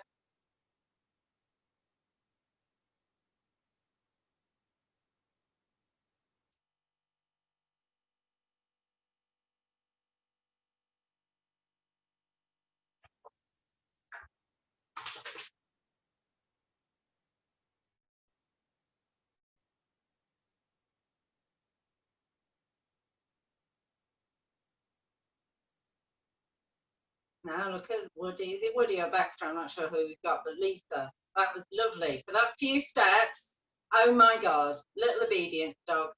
Now look at Woody. Is it Woody or Baxter? I'm not sure who we've got, but Lisa. That was lovely. For that few steps, oh my God, little obedient dog.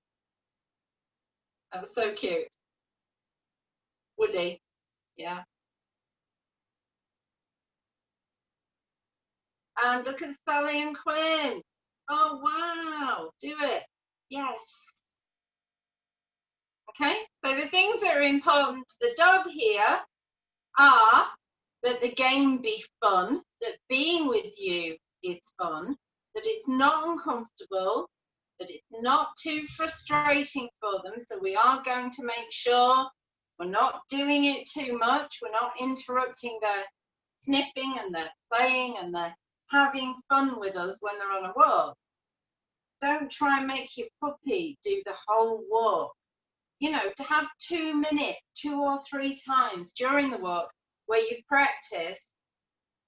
That was so cute. Woody, yeah. And look at Sally and Quinn. Oh wow, do it. Yes. Okay, so the things that are important to the dog here are that the game be fun, that being with you is fun, that it's not uncomfortable, that it's not too frustrating for them. So we are going to make sure we're not doing it too much. We're not interrupting their sniffing and their playing and their having fun with us when they're on a walk. Don't try and make your puppy do the whole walk. You know, to have 2 minutes, 2 or 3 times during the walk where you practice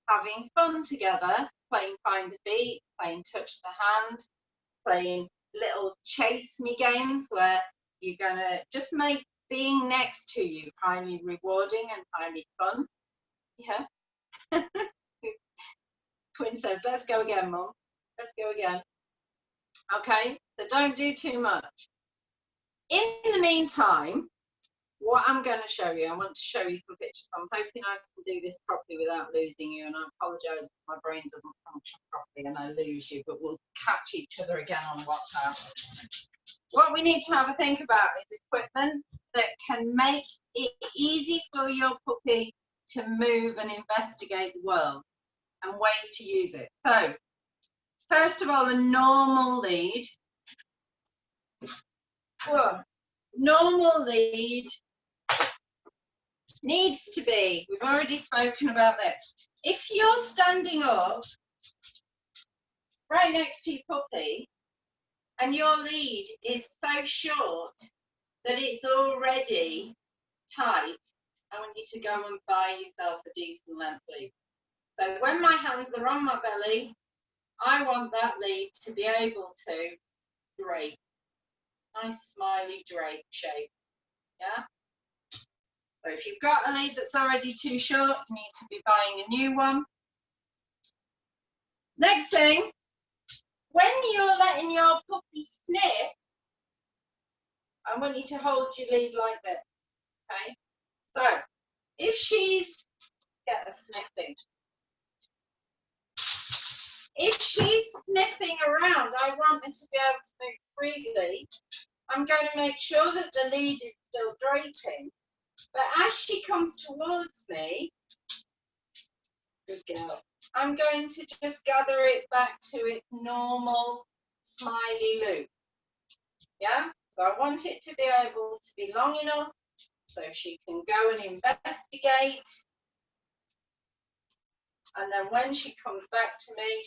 having fun together, playing find the feet, playing touch the hand, playing little chase me games where you're going to just make being next to you highly rewarding and highly fun. Yeah. Quinn says, let's go again, Mum. Let's go again. Okay, so don't do too much. In the meantime, what I'm going to show you, I want to show you some pictures. I'm hoping I can do this properly without losing you, and I apologise if my brain doesn't function properly and I lose you, but we'll catch each other again on WhatsApp. What we need to have a think about is equipment that can make it easy for your puppy to move and investigate the world, and ways to use it. So, first of all, a normal lead. Normal lead needs to be, we've already spoken about this. If you're standing up right next to your puppy and your lead is so short that it's already tight, I want you to go and buy yourself a decent length lead. So when my hands are on my belly, I want that lead to be able to drape. Nice smiley drape shape, yeah? So if you've got a lead that's already too short, you need to be buying a new one. Next thing, when you're letting your puppy sniff, I want you to hold your lead like this, okay? So if she's, get her sniffing. If she's sniffing around, I want her to be able to move freely. I'm going to make sure that the lead is still draping. But as she comes towards me, good girl, I'm going to just gather it back to its normal smiley loop. Yeah? So I want it to be able to be long enough so she can go and investigate. And then when she comes back to me,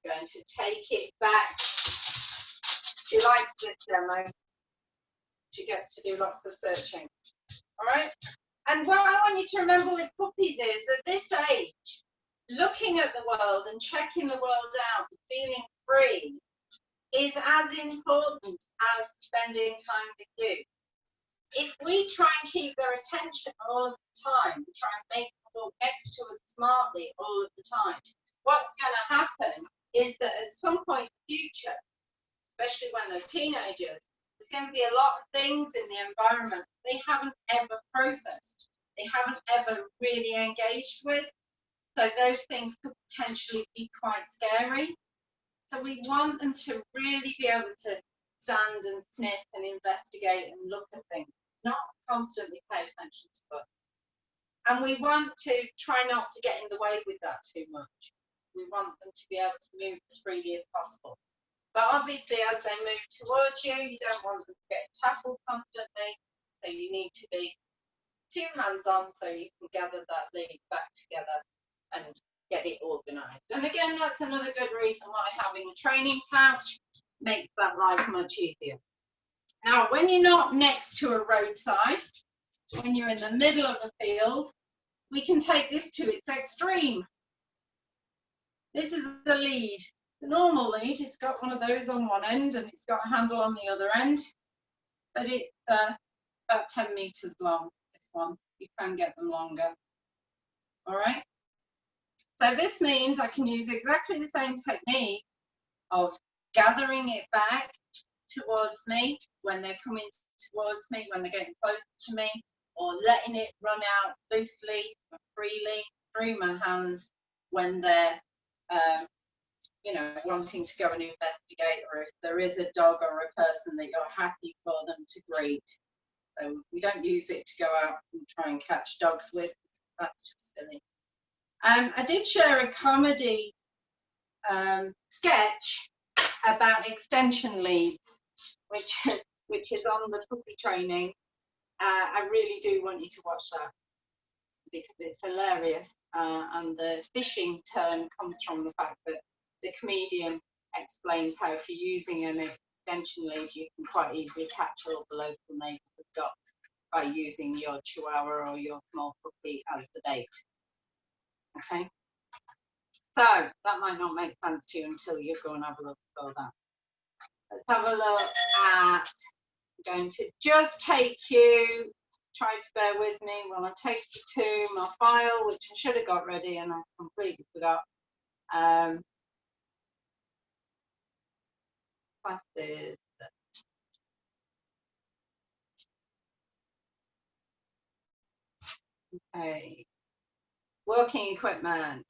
I'm going to take it back. She likes this demo. She gets to do lots of searching. All right? And what I want you to remember with puppies is, at this age, looking at the world and checking the world out and feeling free is as important as spending time with you. If we try and keep their attention all of the time, try and make them walk next to us smartly all of the time, what's going to happen is that at some point in the future, especially when they're teenagers, there's going to be a lot of things in the environment they haven't ever processed, they haven't ever really engaged with. So those things could potentially be quite scary. So we want them to really be able to stand and sniff and investigate and look at things, not constantly pay attention to us. And we want to try not to get in the way with that too much. We want them to be able to move as freely as possible. But obviously, as they move towards you, you don't want them to get tackled constantly. So you need to be 2 hands on so you can gather that lead back together and get it organised. And again, that's another good reason why having a training pouch makes that life much easier. Now, when you're not next to a roadside, when you're in the middle of a field, we can take this to its extreme. This is the lead. The normal lead, it's got one of those on one end and it's got a handle on the other end, but it's about 10 meters long, this one. You can get them longer. All right. So this means I can use exactly the same technique of gathering it back towards me when they're coming towards me, when they're getting close to me, or letting it run out loosely or freely through my hands when they're you know, wanting to go and investigate, or if there is a dog or a person that you're happy for them to greet. So we don't use it to go out and try and catch dogs with. That's just silly. I did share a comedy sketch about extension leads, which is on the puppy training. I really do want you to watch that because it's hilarious. And the fishing term comes from the fact that the comedian explains how if you're using an extension lead, you can quite easily catch all the local neighbourhood dogs by using your chihuahua or your small puppy as the bait. Okay, so that might not make sense to you until you go and have a look at all that. Let's have a look at, I'm going to just take you, try to bear with me while I take you to my file, which I should have got ready and I completely forgot. Classes. Okay, working equipment.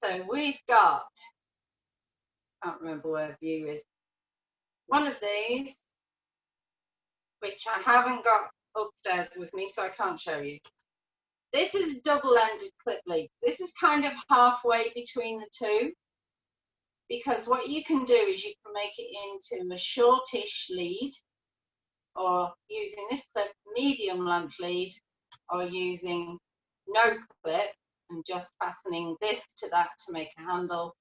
So we've got, can't remember where view is, one of these, which I haven't got upstairs with me, so I can't show you. This is double-ended clip lead. This is kind of halfway between the two, because what you can do is you can make it into a shortish lead, or using this clip, medium length lead, or using no clip and just fastening this to that to make a handle.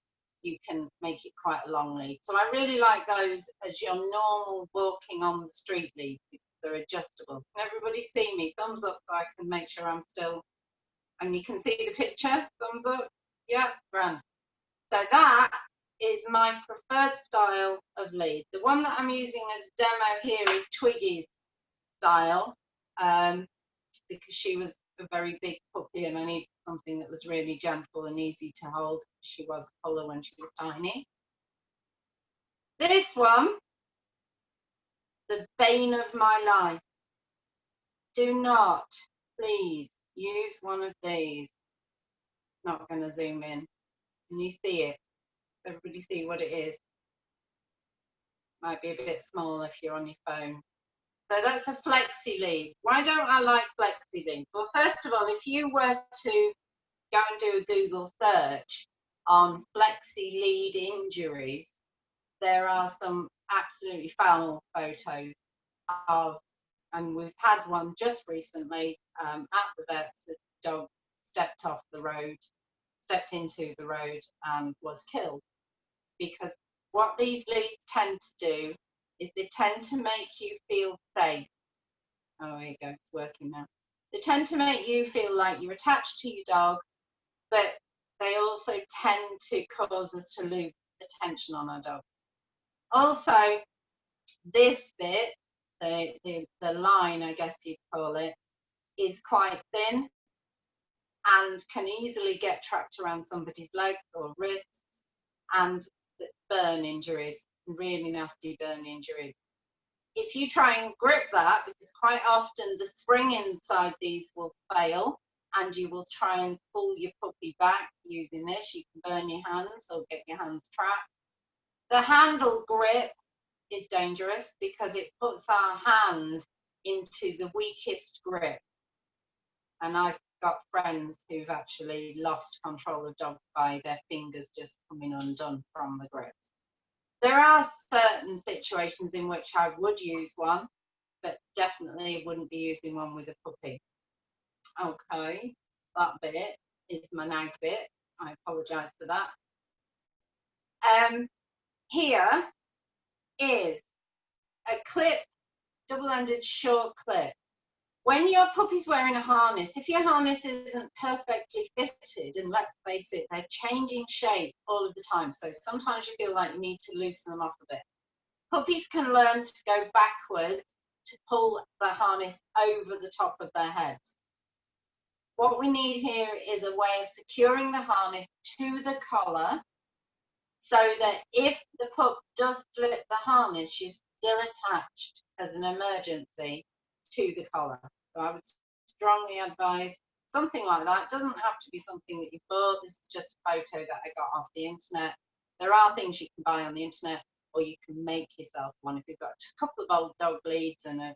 You can make it quite a long lead. So I really like those as your normal walking on the street lead, because they're adjustable. Can everybody see me? Thumbs up so I can make sure I'm still, and you can see the picture. Thumbs up. Yeah, grand. So that is my preferred style of lead. The one that I'm using as demo here is Twiggy's style, because she was a very big puppy and I needed something that was really gentle and easy to hold. She was colour when she was tiny. This one, the bane of my life. Do not, please, use one of these. Not going to zoom in. Can you see it? Does everybody see what it is? Might be a bit small if you're on your phone. So that's a flexi lead. Why don't I like flexi leads? Well, first of all, if you were to go and do a Google search on flexi lead injuries, there are some absolutely foul photos of, and we've had one just recently at the vet's. The dog stepped into the road and was killed, because what these leads tend to do is they tend to make you feel safe. Oh, here you go, it's working now. They tend to make you feel like you're attached to your dog, but they also tend to cause us to lose attention on our dog. Also, this bit, the line, I guess you'd call it, is quite thin and can easily get trapped around somebody's legs or wrists and burn injuries, really nasty burn injuries. If you try and grip that, because quite often the spring inside these will fail and you will try and pull your puppy back using this, you can burn your hands or get your hands trapped. The handle grip is dangerous because it puts our hand into the weakest grip. And I've got friends who've actually lost control of dogs by their fingers just coming undone from the grips. There are certain situations in which I would use one, but definitely wouldn't be using one with a puppy. Okay, that bit is my nag bit. I apologise for that. Here is a clip, double-ended short clip. When your puppy's wearing a harness, if your harness isn't perfectly fitted, and let's face it, they're changing shape all of the time, so sometimes you feel like you need to loosen them off a bit. Puppies can learn to go backwards to pull the harness over the top of their heads. What we need here is a way of securing the harness to the collar, so that if the pup does slip the harness, she's still attached as an emergency to the collar. So I would strongly advise something like that. It doesn't have to be something that you bought. This is just a photo that I got off the internet. There are things you can buy on the internet, or you can make yourself one. If you've got a couple of old dog leads and a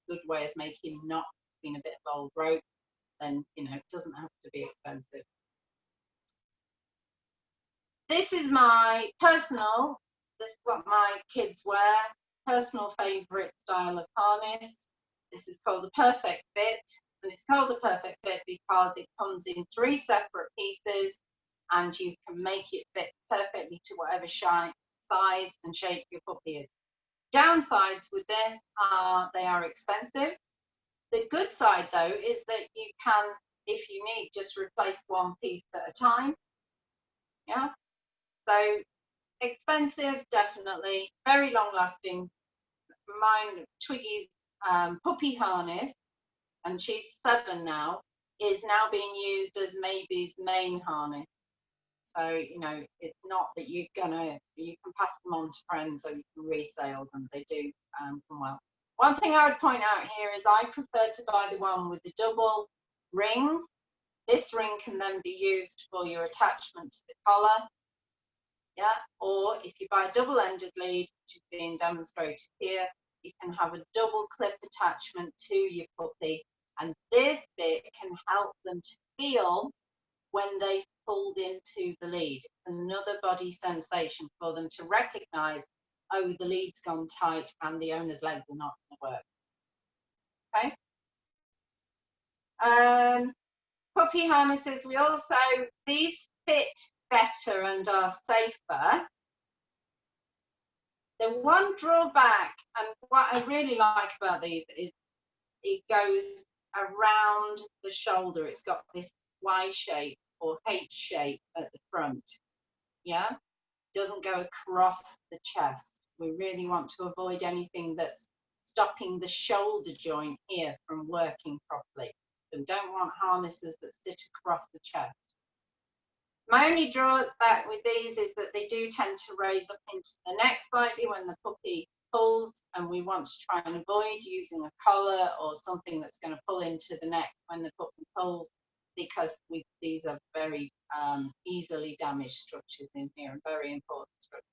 good way of making knots between a bit of old rope, then it doesn't have to be expensive. This is my personal, this is what my kids wear, personal favourite style of harness. This is called a perfect fit, and it's called a perfect fit because it comes in 3 separate pieces and you can make it fit perfectly to whatever size and shape your puppy is. Downsides with this are they are expensive. The good side though is that you can, if you need, just replace one piece at a time. Yeah. So expensive, definitely. Very long lasting. Mine, Twiggy's puppy harness, and she's 7 now, is now being used as Maybe's main harness. So, it's not that you can pass them on to friends or you can resale them. They do come well. One thing I would point out here is I prefer to buy the one with the double rings. This ring can then be used for your attachment to the collar. Yeah, or if you buy a double-ended lead, which is being demonstrated here, you can have a double clip attachment to your puppy, and this bit can help them to feel when they've pulled into the lead. Another body sensation for them to recognize, oh, the lead's gone tight and the owner's legs are not going to work. Okay. Puppy harnesses, these fit better and are safer. The one drawback, and what I really like about these, is it goes around the shoulder. It's got this Y shape or H shape at the front. Yeah, doesn't go across the chest. We really want to avoid anything that's stopping the shoulder joint here from working properly. So we don't want harnesses that sit across the chest. My only drawback with these is that they do tend to raise up into the neck slightly when the puppy pulls, and we want to try and avoid using a collar or something that's going to pull into the neck when the puppy pulls, because these are very easily damaged structures in here and very important structures.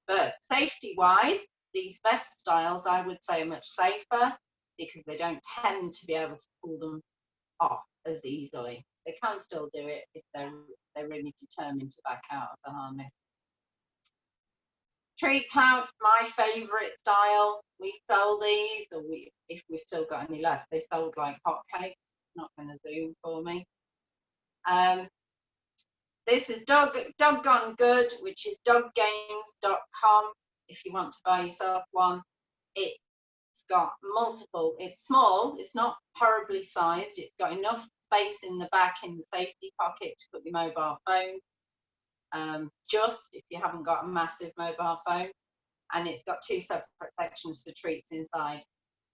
But safety-wise, these vest styles, I would say, are much safer because they don't tend to be able to pull them off as easily. They can still do it if they're really determined to back out of the harness. Treat pouch, my favourite style. We sell these, or if we've still got any left, they sold like hotcakes. Not going to zoom for me. This is Doggone Good, which is doggains.com. If you want to buy yourself one, it's got multiple. It's small. It's not horribly sized. It's got enough space in the back in the safety pocket to put your mobile phone, just if you haven't got a massive mobile phone, and it's got two separate sections for treats inside.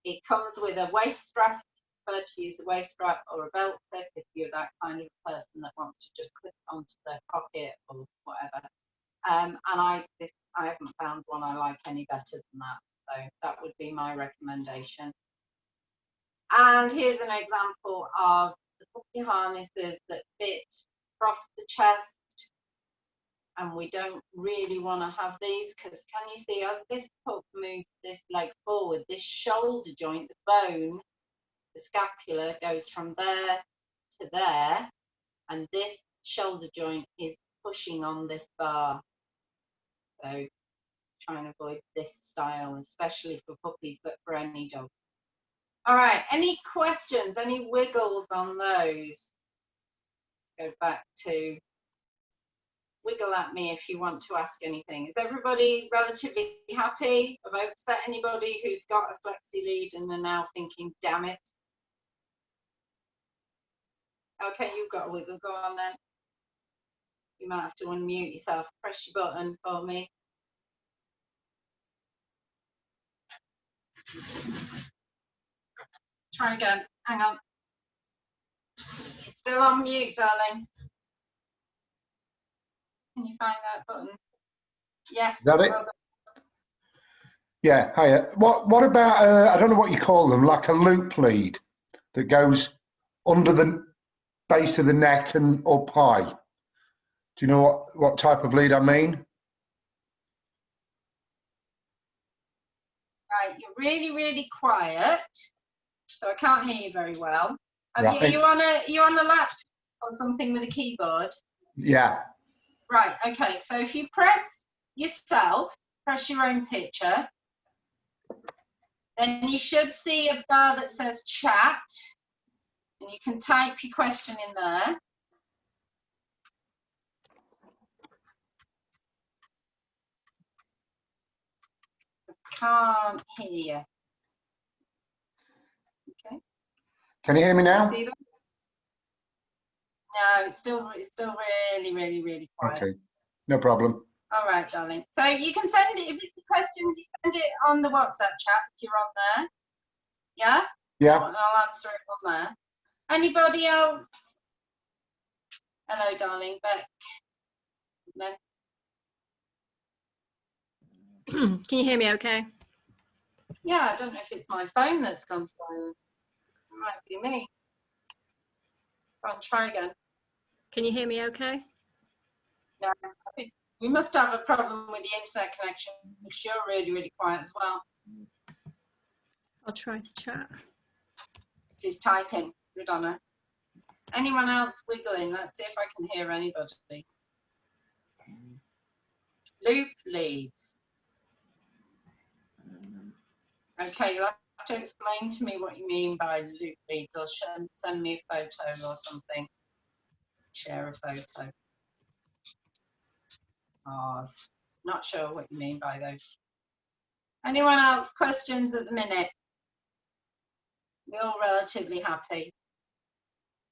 It comes with a waist strap. Prefer to use a waist strap or a belt clip if you're that kind of person that wants to just clip onto their pocket or whatever. And I haven't found one I like any better than that, so that would be my recommendation. And here's an example of the puppy harnesses that fit across the chest, and we don't really want to have these because can you see as this pup moves this leg forward, this shoulder joint, the bone, the scapula goes from there to there, and this shoulder joint is pushing on this bar. So try and avoid this style, especially for puppies, but for any dog. All right, any questions, any wiggles on those? Go back to wiggle at me if you want to ask anything. Is everybody relatively happy? Have I upset anybody who's got a flexi lead and are now thinking, damn it? Okay, you've got a wiggle, go on then. You might have to unmute yourself. Press your button for me. Try again, hang on. You're still on mute, darling. Can you find that button? Yes. Is that it? Well done. Yeah, hiya. What about, I don't know what you call them, like a loop lead that goes under the base of the neck and up high? Do you know what type of lead I mean? Right, you're really, really quiet, so I can't hear you very well. Right. Are you on a laptop or something with a keyboard? Yeah. Right, okay, so if you press yourself, press your own picture, then you should see a bar that says chat, and you can type your question in there. Can't hear you. Okay. Can you hear me now? See that? No, it's still really, really, really quiet. Okay, no problem. All right, darling. So you can send it, if it's a question, you send it on the WhatsApp chat if you're on there. Yeah? Yeah. And I'll answer it on there. Anybody else? Hello, darling. Beck. No. Can you hear me okay? Yeah, I don't know if it's my phone that's gone silent. It might be me. Go on, try again. Can you hear me okay? No, I think we must have a problem with the internet connection. You're really, really quiet as well. I'll try to chat. She's typing. Good on her. Anyone else wiggling? Let's see if I can hear anybody. Loop leads. Okay, you'll have to explain to me what you mean by loop leads, or send me a photo or something. Share a photo. Oh, not sure what you mean by those. Anyone else? Questions at the minute? We're all relatively happy.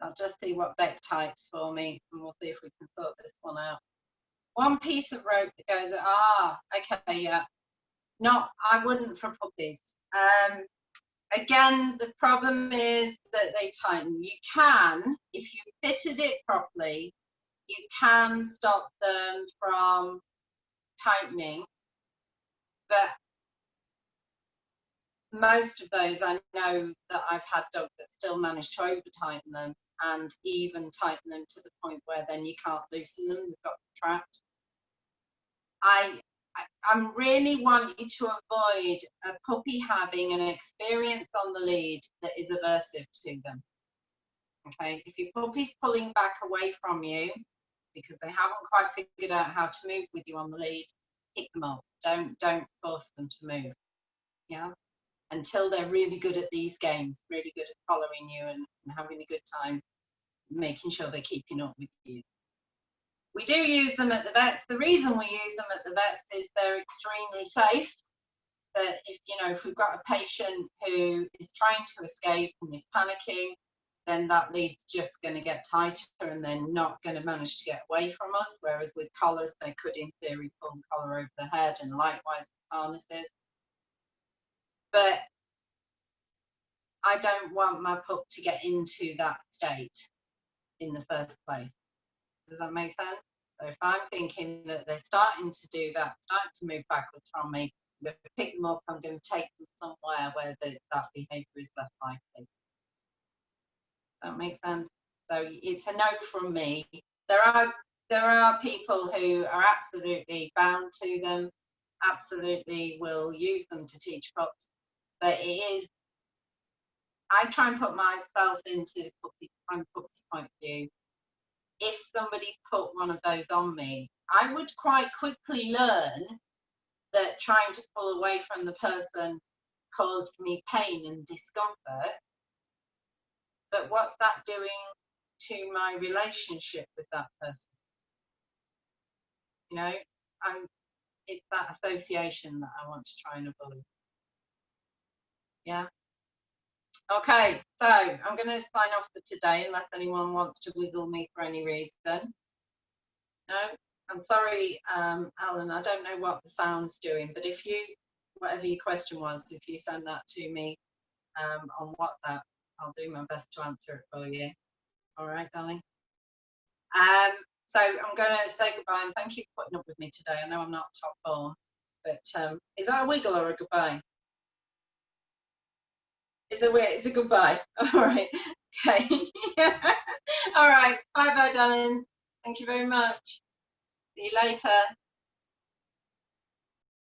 I'll just see what Beck types for me, and we'll see if we can sort this one out. One piece of rope that goes, okay, yeah. No, I wouldn't for puppies. Again, the problem is that they tighten. You can, if you fitted it properly, you can stop them from tightening, but most of those, I know that I've had dogs that still manage to over tighten them, and even tighten them to the point where then you can't loosen them, they've got them trapped. I really want you to avoid a puppy having an experience on the lead that is aversive to them. Okay, if your puppy's pulling back away from you because they haven't quite figured out how to move with you on the lead, pick them up. Don't force them to move. Yeah, until they're really good at these games, really good at following you and having a good time, making sure they're keeping up with you. We do use them at the vets. The reason we use them at the vets is they're extremely safe. That if we've got a patient who is trying to escape and is panicking, then that lead's just going to get tighter and they're not going to manage to get away from us. Whereas with collars, they could in theory pull the collar over the head, and likewise with harnesses. But I don't want my pup to get into that state in the first place. Does that make sense? So if I'm thinking that they're starting to do that, starting to move backwards from me, I'm going to pick them up, I'm going to take them somewhere where that behaviour is less likely. That makes sense? So it's a no from me. There are people who are absolutely bound to them, absolutely will use them to teach pups, but it is, I try and put myself into the puppy's point of view. If somebody put one of those on me, I would quite quickly learn that trying to pull away from the person caused me pain and discomfort. But what's that doing to my relationship with that person? It's that association that I want to try and avoid. Yeah. Okay, so I'm going to sign off for today unless anyone wants to wiggle me for any reason. No, I'm sorry, Alan, I don't know what the sound's doing, but if you, whatever your question was, if you send that to me on WhatsApp, I'll do my best to answer it for you. All right, darling. So I'm going to say goodbye and thank you for putting up with me today. I know I'm not top form, but is that a wiggle or a goodbye? It's a goodbye. All right. Okay. All right. Bye, darlings. Thank you very much. See you later.